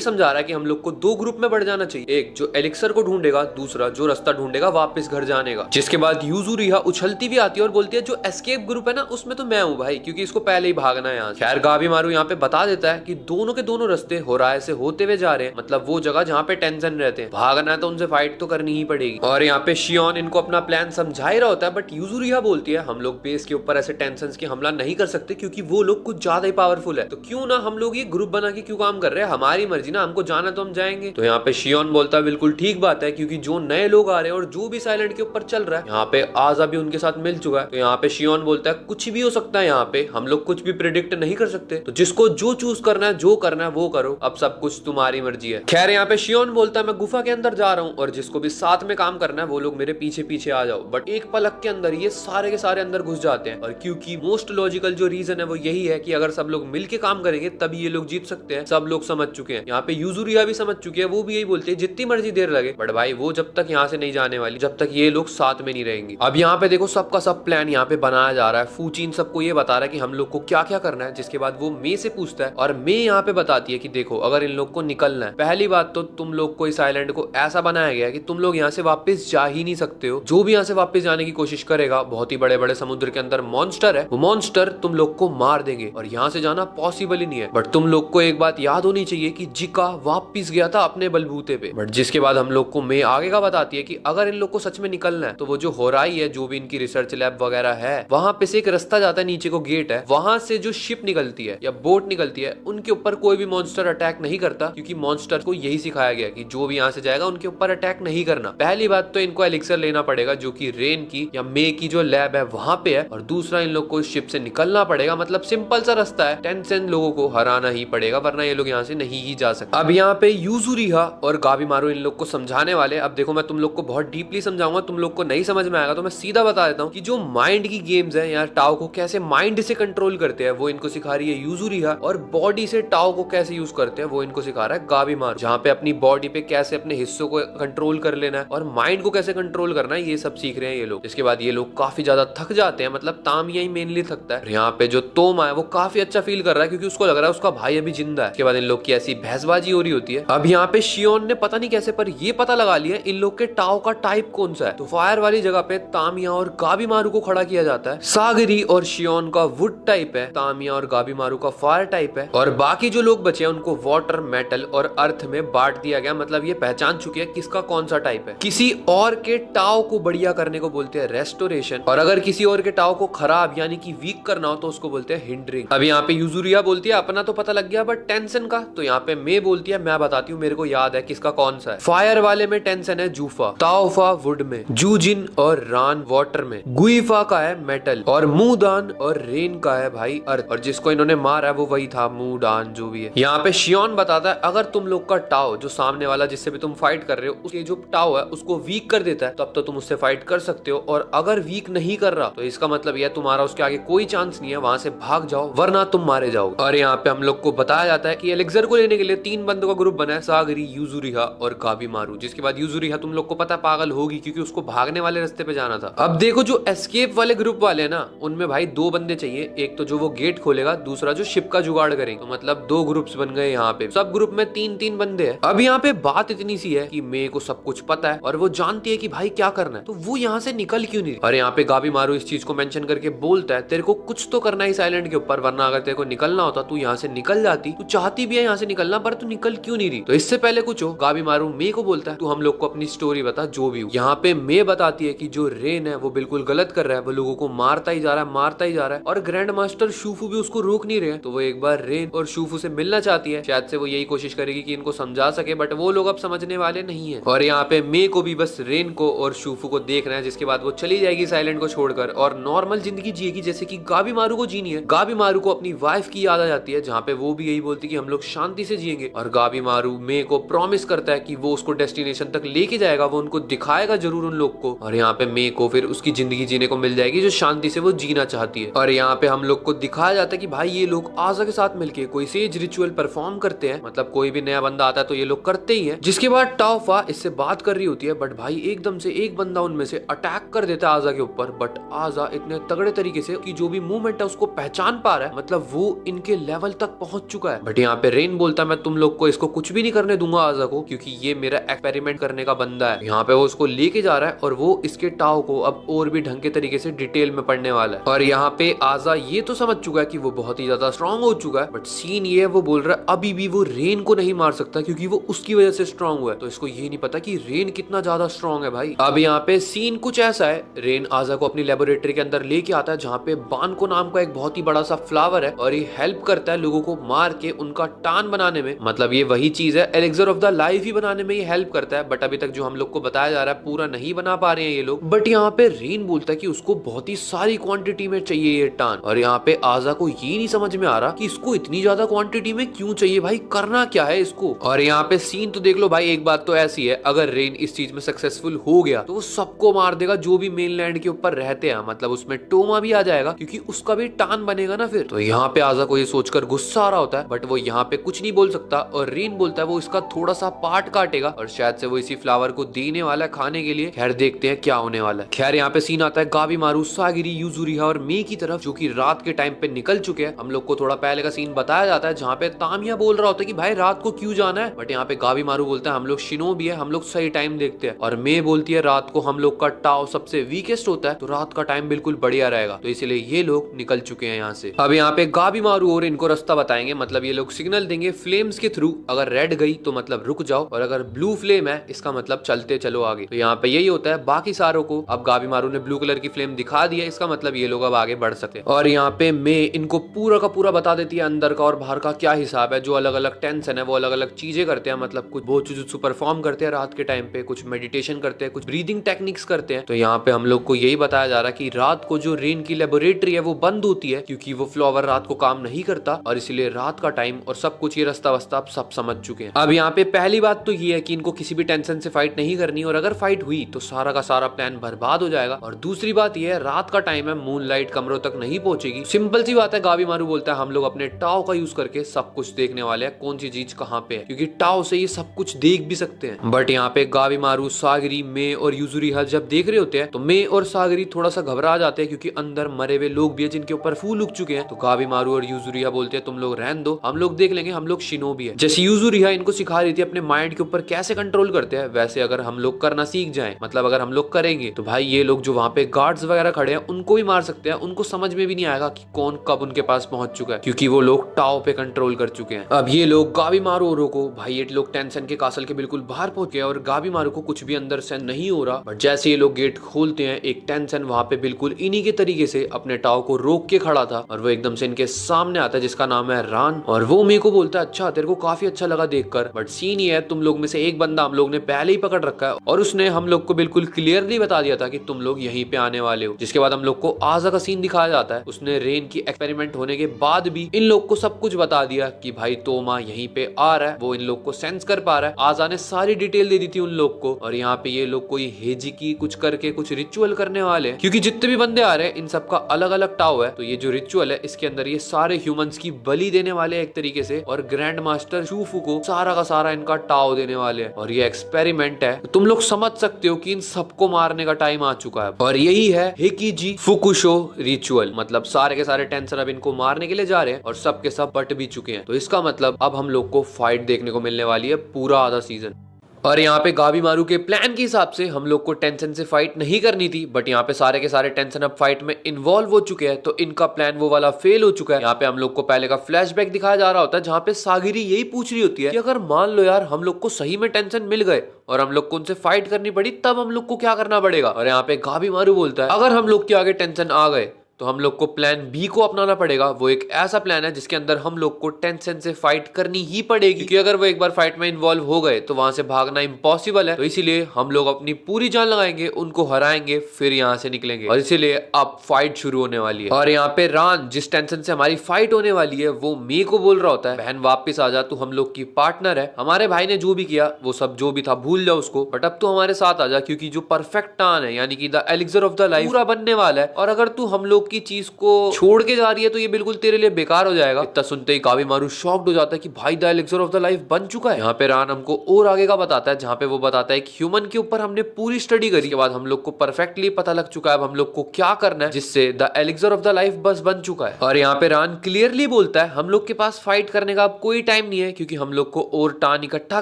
समझा रहा है कि हम लोग को दो ग्रुप में बढ़ जाना चाहिए, एक जो एलिक्सर को ढूंढेगा, दूसरा जो रास्ता ढूंढेगा वापस घर जाने का। जिसके बाद यूजुरिहा उछलती भी आती है और बोलती है जो एस्केप ग्रुप है ना उसमें तो मैं हूँ भाई, क्योंकि इसको पहले ही भागना है यहाँ। खैर गाबीमारू यहाँ पे बता देता है कि दोनों के दोनों रास्ते होराय से होते हुए जा रहे हैं, मतलब वो जगह जहाँ पे टेंशन रहते हैं, भागना है तो उनसे फाइट तो करनी ही पड़ेगी। और यहाँ पे शियोन इनको अपना प्लान समझा ही रहा होता है, बट यूजुरिहा बोलती है हम लोग बेस के ऊपर ऐसे टेंशन की हमला नहीं कर सकते क्योंकि वो लोग कुछ ज्यादा ही पावरफुल है, तो क्यों ना हम लोग ये ग्रुप बना के क्यों काम कर रहे हैं, हमारी मर्जी ना, हमको जाना तो हम जाएंगे। तो यहाँ पे शियोन बोलता है बिल्कुल ठीक बात है, क्योंकि जो नए लोग आ रहे हैं और जो भी साइलेंट के ऊपर चल रहा है, यहाँ पे आजा भी उनके साथ मिल चुका है। तो यहाँ पे शियोन बोलता है कुछ भी हो सकता है, यहाँ पे हम लोग कुछ भी प्रिडिक्ट नहीं कर सकते, तो जिसको जो चूज करना है, जो करना है वो करो, अब सब कुछ तुम्हारी मर्जी है। खैर यहाँ पे शियोन बोलता है मैं गुफा के अंदर जा रहा हूँ और जिसको भी साथ में काम करना है वो लोग मेरे पीछे पीछे आ जाओ। बट एक पलक के अंदर ये सारे के सारे अंदर घुस जाते हैं, और क्योंकि मोस्ट लॉजिकल जो रीजन है वो यही है कि अगर सब लोग मिलके काम करेंगे तभी ये लोग जीत सकते हैं। सब लोग समझ चुके हैं, यहाँ पे यूजुरिहा भी समझ चुकी है, वो भी यही बोलते हैं जितनी मर्जी देर लगे, बट भाई वो जब तक यहाँ से नहीं जाने वाली जब तक ये लोग साथ में नहीं रहेंगे। अब यहाँ पे देखो सबका सब प्लान यहाँ पे बनाया जा रहा है। फूचीन सबको ये बता रहा है कि हम लोग को क्या क्या करना है, जिसके बाद वो मे से पूछता है और मे यहाँ पे बताती है कि देखो अगर इन लोग को निकलना है, पहली बात तो तुम लोग को इस आइलैंड को ऐसा बनाया गया है कि तुम लोग यहाँ से वापस जा ही नहीं सकते हो। जो भी यहाँ से वापस जाने की कोशिश करेगा, बहुत ही बड़े बड़े समुद्र के अंदर मॉन्स्टर है, वो मॉन्स्टर तुम लोग को मार देंगे और यहाँ से जाना पॉसिबल ही नहीं है। बट तुम लोग को एक बात याद होनी चाहिए कि जिका वापस गया था अपने बलबूते पे। बट जिसके बाद हम लोग को मे आगे का बताती है कि अगर इन लोग को सच में निकलना है तो वो जो होराई है, जो भी इनकी रिसर्च लैब वगैरह है, वहां पे से एक रास्ता जाता है, नीचे को गेट है, वहां से जो शिप निकलती है या बोट निकलती है, उनके ऊपर कोई भी मॉन्स्टर अटैक नहीं करता, क्योंकि मॉन्स्टर को यही सिखाया गया कि जो भी यहाँ से जाएगा उनके ऊपर अटैक नहीं करना। पहली बात तो इनको एलिक्सर लेना पड़ेगा जो कि रेन की या मे की जो लैब है वहां पे है, और दूसरा इन लोग को शिप से निकलना पड़ेगा। मतलब सिंपल सा रास्ता है, टेंशन लोगों को हराना ही पड़ेगा वरना ये लोग यहाँ से नहीं ही जा सकते। अब यहाँ पे यूजुरिहा और गाबीमारू इन लोग को समझाने वाले। अब देखो मैं तुम लोग को बहुत डीपली समझाऊंगा, तुम लोग को नहीं समझ में आएगा तो मैं सीधा बता देता हूँ कि जो माइंड की गेम्स है, यहाँ टाओ को कैसे माइंड से कंट्रोल करते हैं वो इनको सिखा रही है यूजुरिहा, और बॉडी से टाओ को कैसे यूज करते हैं वो इनको सिखा रहा है गाबीमारू। जहाँ पे अपनी बॉडी पे कैसे अपने हिस्सों को कंट्रोल कर लेना है और माइंड को कैसे कंट्रोल करना है, ये सब सीख रहे हैं ये लोग। इसके बाद ये लोग काफी ज्यादा थक जाते हैं, मतलब तामिया ही मेनली थकता है। यहाँ पे जो तोमा है वो काफी अच्छा फील कर रहा है क्योंकि उसको लग रहा है उसका भाई अभी जिंदा है। इसके बाद इन लोग की ऐसी बहसबाजी हो रही होती है। अब यहाँ पे शियोन ने पता नहीं कैसे पर ये पता लगा लिया इन लोग के टाओ का टाइप कौन सा है, तो फायर वाली जगह पे तामिया और गाबीमारू को खड़ा किया जाता है। सागरी और शियोन का वुड टाइप है, तामिया और गाबीमारू का फायर टाइप है, और बाकी जो लोग बचे हैं उनको वाटर, मेटल और अर्थ में बांट दिया गया। मतलब ये पहचान चुके हैं किसका कौन सा टाइप है। किसी और के टाओ को बढ़िया करने को बोलते हैं रेस्टोरेशन, और अगर किसी और के टाओ को खराब यानी कि वीक करना हो तो उसको बोलते हैं हिंडरिंग। अब यहाँ पे यूजुरिहा बोलती है अपना तो पता लग गया बट टेंशन का, तो यहाँ पे मे बोलती है मैं बताती हूँ, मेरे को याद है किसका कौन सा है। फायर वाले में टेंशन है जूफा, ताओफा वुड में, जूजिन और रान वाटर में, गुइफा का है मेटल, और मुदान और रेन का है भाई अर्थ, और जिसको इन्होंने मारा है वो वही था मुदान जो भी है। यहाँ पे शियोन बताता है अगर तुम लोग का टाओ जो सामने वाला जिससे भी तुम फाइट कर रहे हो उसके जो टाओ है उसको वीक कर देता है तब तो तुम उससे फाइट कर सकते हो, और अगर वीक नहीं कर रहा तो इसका मतलब यह तुम्हारा उसके आगे कोई चांस नहीं है, वहां से भाग जाओ वरना तुम मारे जाओगे। और यहाँ पे हम लोग को बताया जाता है कि एलेक्सर को लेने के लिए 3 बंदों का ग्रुप बना है, सागरी, यूजुरिहा और गाबीमारू। जिसके बाद यूजुरिहा तुम लोग को पता पागल होगी क्योंकि उसको भागने वाले रास्ते पे जाना था। अब देखो जो एस्केप वाले ग्रुप वाले है ना, उनमें भाई 2 बंदे चाहिए, एक तो जो वो गेट खोलेगा, दूसरा जो शिप का जुगाड़ करेंगे। तो मतलब 2 ग्रुप्स बन गए यहाँ पे, सब ग्रुप में 3-3 बंदे हैं। अब यहाँ पे बात इतनी सी है कि मे को सब कुछ पता है और वो जानती है कि भाई क्या करना है, तो वो यहाँ से निकल क्यों नहीं। और यहाँ पे गाबीमारू इस चीज को मेंशन करके बोलता है तेरे को कुछ तो करना है इस आइलैंड के ऊपर, वरना अगर तेरे को निकलना होता तू यहाँ से निकल जाती, तू चाहती भी है यहाँ से निकलना पर तू निकल क्यों नहीं रही। तो इससे पहले कुछ हो गाबीमारू मे को बोलता है तू हम लोग को अपनी स्टोरी बता जो भी हो। यहाँ पे मे बताती है कि जो रेन है वो बिल्कुल गलत कर रहा है, वो लोगों को मारता ही जा रहा है, मारता ही जा रहा है, और ग्रैंड मास्टर शूफू भी उसको रोक नहीं रहे। तो वो एक बार रेन और शूफू से मिलना चाहती है, शायद से वो यही कोशिश करेगी कि इनको समझा सके, बट वो लोग अब समझने वाले नहीं है। और यहाँ पे मे को भी बस रेन को और शूफू को देखना है, जिसके बाद वो चली जाएगी इस आइलैंड को छोड़कर और नॉर्मल जिंदगी जिएगी जैसे कि गाबीमारू को जीनी है। गाबीमारू को अपनी वाइफ की याद आ जाती है, जहाँ पे वो भी यही बोलती है कि हम लोग शांति से जिएंगे, और गाबीमारू मे को प्रॉमिस करता है कि वो उसको डेस्टिनेशन तक लेके जाएगा, वो उनको दिखाएगा जरूर उन लोग को, और यहाँ पे मे को फिर उसकी जिंदगी जीने को मिल जाएगी जो शांति से वो जीना चाहती है। और यहाँ पे हम लोग को दिखाया जाता है कि भाई ये लोग आजा के साथ मिलके कोई सेज रिचुअल परफॉर्म करते हैं, मतलब कोई भी नया बंदा आता है तो ये लोग करते ही है। जिसके बाद टाओफा इससे बात कर रही होती है, बट भाई एकदम से एक बंदा उनमें से अटैक अटैक कर देता है आजा के ऊपर, बट आजा इतने तगड़े तरीके से कि जो भी मूवमेंट है उसको पहचान पा रहा है, मतलब वो इनके लेवल तक पहुंच चुका है। बट यहाँ पे रेन बोलता है मैं तुम लोग को इसको कुछ भी नहीं करने दूंगा आजा को, क्योंकि ये मेरा एक्सपेरिमेंट करने का बंदा है। यहाँ पे वो उसको लेके जा रहा है और वो इसके टाओ को अब और भी ढंग के तरीके से डिटेल में पढ़ने वाला है। और यहाँ पे आजा ये तो समझ चुका है कि वो बहुत ही ज्यादा स्ट्रांग हो चुका है, बट सीन ये है वो बोल रहा है अभी भी वो रेन को नहीं मार सकता क्योंकि वो उसकी वजह से स्ट्रांग हुआ है। तो इसको ये नहीं पता कि रेन कितना ज्यादा स्ट्रांग है भाई। अब यहाँ पे सीन कुछ ऐसा है, रेन आजा को अपनी लेबोरेटरी के अंदर लेके आता है जहाँ पे बानको नाम का एक बहुत ही बड़ा सा फ्लावर है और ये हेल्प करता है लोगों को मार के उनका टान बनाने में। मतलब ये वही चीज है, एलिक्सर ऑफ द लाइफ ही बनाने में ये हेल्प करता है। बट अभी तक जो हम लोग को बताया जा रहा है पूरा नहीं बना पा रहे हैं ये लोग। बट यहाँ पे रेन बोलता है कि उसको बहुत ही सारी क्वांटिटी में चाहिए ये टान, और यहाँ पे आजा को ये नहीं समझ में आ रहा कि इसको इतनी ज्यादा क्वांटिटी में क्यों चाहिए भाई, करना क्या है इसको। और यहाँ पे सीन तो देख लो भाई, एक बात तो ऐसी है, अगर रेन इस चीज में सक्सेसफुल हो गया तो वो सबको मार देगा जो भी मेनलैंड के ऊपर रहते हैं, मतलब उसमें टोमा भी आ जाएगा क्योंकि उसका भी टान बनेगा ना फिर। तो यहाँ पे आजा को ये सोचकर गुस्सा आ रहा होता है, बट वो यहाँ पे कुछ नहीं बोल सकता। और रेन बोलता है वो इसका थोड़ा सा पार्ट काटेगा और शायद से वो इसी फ्लावर को देने वाला है खाने के लिए। खैर देखते हैं क्या होने वाला है। खैर यहाँ पे सीन आता है गाबीमारू, सागिरी, यूजुरिहा और मे की तरफ, जो कि रात के टाइम पे निकल चुके हैं। हम लोग को थोड़ा पहले का सीन बताया जाता है जहाँ पे तामिया बोल रहा होता है कि भाई रात को क्यों जाना है, बट यहाँ पे गाबीमारू बोलता है हम लोग शिनोबी है, हम लोग सही टाइम देखते हैं। और मे बोलती है रात को हम लोग का टाओ सबसे वीकेस्ट होता है, तो रात का टाइम बिल्कुल बढ़िया रहेगा, तो इसलिए ये लोग निकल चुके हैं यहाँ से। अब यहाँ पे गाबीमारू और इनको रास्ता बताएंगे, मतलब ये लोग सिग्नल देंगे फ्लेम्स के थ्रू, अगर रेड गई तो मतलब रुक जाओ और अगर ब्लू फ्लेम है इसका मतलब चलते चलो आगे। तो यहाँ पे यही होता है। बाकी सारों को अब गाबीमारू ने ब्लू कलर की फ्लेम दिखा दिया, इसका मतलब ये लोग अब आगे बढ़ सकते हैं। और यहाँ पे मे इनको पूरा का पूरा बता देती है अंदर का और बाहर का क्या हिसाब है, जो अलग अलग टेंशन है वो अलग अलग चीजें करते हैं, मतलब कुछ बहुत जुजुत्सु परफॉर्म करते हैं रात के टाइम पे, कुछ मेडिटेशन करते हैं, कुछ ब्रीदिंग टेक्निक्स करते हैं। तो यहाँ पे हम लोग को यही बताया जा रहा है कि रात को जो रेन की लेबोरेटरी है वो बंद होती है क्योंकि वो फ्लावर रात को काम नहीं करता, और इसलिए रात का टाइम और सब कुछ ये रास्ता वस्ता आप सब समझ चुके हैं। अब यहाँ पे पहली बात तो ये है कि इनको किसी भी टेंशन से फाइट नहीं करनी, और अगर फाइट हुई तो सारा का सारा प्लान बर्बाद हो जाएगा। और दूसरी बात ये है रात का टाइम है, मूनलाइट कमरों तक नहीं पहुंचेगी। सिंपल सी बात है, गाबीमारू बोलता है हम लोग अपने टाओ का यूज करके सब कुछ देखने वाले हैं, कौन सी चीज कहाँ पे है, क्योंकि टाओ से ये सब कुछ देख भी सकते हैं। बट यहाँ पे गाबीमारू, सागरी, मे और यूजुरिहा जब देख रहे होते हैं तो मे और सागरी थोड़ा सा घबरा जाते हैं क्योंकि अंदर मरे हुए लोग भी है जिनके ऊपर फूल उग चुके हैं। तो गाबीमारू और यूजुरिहा बोलते हैं तुम लोग रहने दो, हम लोग देख लेंगे, हम लोग शिनोबी है। जैसे यूजुरिहा इनको सिखा रही थी अपने माइंड के ऊपर कैसे कंट्रोल करते हैं, वैसे अगर हम लोग करना सीख जाएं, मतलब अगर हम लोग करेंगे तो भाई ये लोग जो वहाँ पे गार्ड्स वगैरह खड़े हैं उनको भी मार सकते हैं, उनको समझ में भी नहीं आएगा कि कौन कब उनके पास पहुंच चुका है, क्योंकि वो लोग टाओ पे कंट्रोल कर चुके हैं। अब ये लोग गाबीमारू और को, भाई ये लोग टेंशन के कासल के बिल्कुल बाहर पहुंच गए और गाबीमारू को कुछ भी अंदर से नहीं हो रहा। बट जैसे ये लोग गेट खोलते हैं, एक टेंशन वहाँ पे बिल्कुल इन्हीं के तरीके से अपने टाओ को रोक के खड़ा था और वो एकदम से इनके सामने आता है जिसका नाम है रान। और वो मेरे को बोलता है अच्छा तेरे को काफी अच्छा लगा देखकर, बट सीन ये है तुम लोग में से एक बंदा हम लोग ने पहले ही पकड़ रखा है और उसने हम लोग को बिल्कुल क्लियरली बता दिया था कि तुम लोग यहीं पे आने वाले हो। जिसके बाद हम लोग को आजा का सीन दिखाया जाता है, उसने रेन की एक्सपेरिमेंट होने के बाद भी इन लोग को सब कुछ बता दिया कि भाई तोमा यहीं पे आ रहा है, वो इन लोग को सेंस कर पा रहा है। आजा ने सारी डिटेल दे दी थी उन लोग को, और यहाँ पे ये लोग कोई हेजी की कुछ करके कुछ रिचुअल करने वाले हैं, क्योंकि जितने भी बंदे आ रहे हैं इन सबका अलग अलग टाओ है। तो ये जो रिचुअल है इसके अंदर ये सारे ह्यूमंस की बलि देने वाले एक तरीके से, और ग्रैंड मास्टर शूफू को सारा का सारा इनका टाओ देने वाले हैं। और ये एक्सपेरिमेंट है, तो तुम लोग समझ सकते हो कि इन सबको मारने का टाइम आ चुका है। और यही है हेकीजी फुकुशो रिचुअल, मतलब सारे के सारे टेंसर अब इनको मारने के लिए जा रहे हैं और सब के सब बट भी चुके हैं। तो इसका मतलब अब हम लोग को फाइट देखने को मिलने वाली है पूरा आधा सीजन। और यहाँ पे गाबीमारू के प्लान के हिसाब से हम लोग को टेंशन से फाइट नहीं करनी थी, बट यहाँ पे सारे के सारे टेंशन अब फाइट में इन्वॉल्व हो चुके हैं, तो इनका प्लान वो वाला फेल हो चुका है। यहाँ पे हम लोग को पहले का फ्लैशबैक दिखाया जा रहा होता है जहाँ पे सागिरी यही पूछ रही होती है कि अगर मान लो यार हम लोग को सही में टेंशन मिल गए और हम लोग को उनसे फाइट करनी पड़ी, तब हम लोग को क्या करना पड़ेगा। और यहाँ पे गाबीमारू बोलता है अगर हम लोग के आगे टेंशन आ गए तो हम लोग को प्लान बी को अपनाना पड़ेगा। वो एक ऐसा प्लान है जिसके अंदर हम लोग को टेंशन से फाइट करनी ही पड़ेगी, क्योंकि अगर वो एक बार फाइट में इन्वॉल्व हो गए तो वहां से भागना इम्पॉसिबल है। तो इसीलिए हम लोग अपनी पूरी जान लगाएंगे, उनको हराएंगे, फिर यहाँ से निकलेंगे। और इसीलिए अब फाइट शुरू होने वाली है। और यहाँ पे रान जिस टेंशन से हमारी फाइट होने वाली है वो मे को बोल रहा होता है बहन वापिस आ जा, तू हम लोग की पार्टनर है, हमारे भाई ने जो भी किया वो सब जो भी था भूल जाओ उसको, बट अब तू हमारे साथ आ जा, क्योंकि जो परफेक्ट टान है यानी कि the elixir of the life पूरा बनने वाला है। और अगर तू हम लोग लोग की चीज को छोड़ के जा रही है तो ये बिल्कुल तेरे लिए बेकार हो जाएगा। इतना सुनते ही गाबीमारू शॉक्ड हो जाता है कि भाई the elixir of the life बन चुका है। यहाँ पे रान हमको और आगे का बताता है, जहाँ पे वो बताता है कि ह्यूमन के ऊपर हमने पूरी स्टडी करी के बाद हम लोग को परफेक्टली पता लग चुका है अब हम लोग को क्या करना है, जिससे the elixir of the life बस बन चुका है। और यहाँ पे रान क्लियरली बोलता है हम लोग के पास फाइट करने का अब कोई टाइम नहीं है, क्योंकि हम लोग को और टान इकट्ठा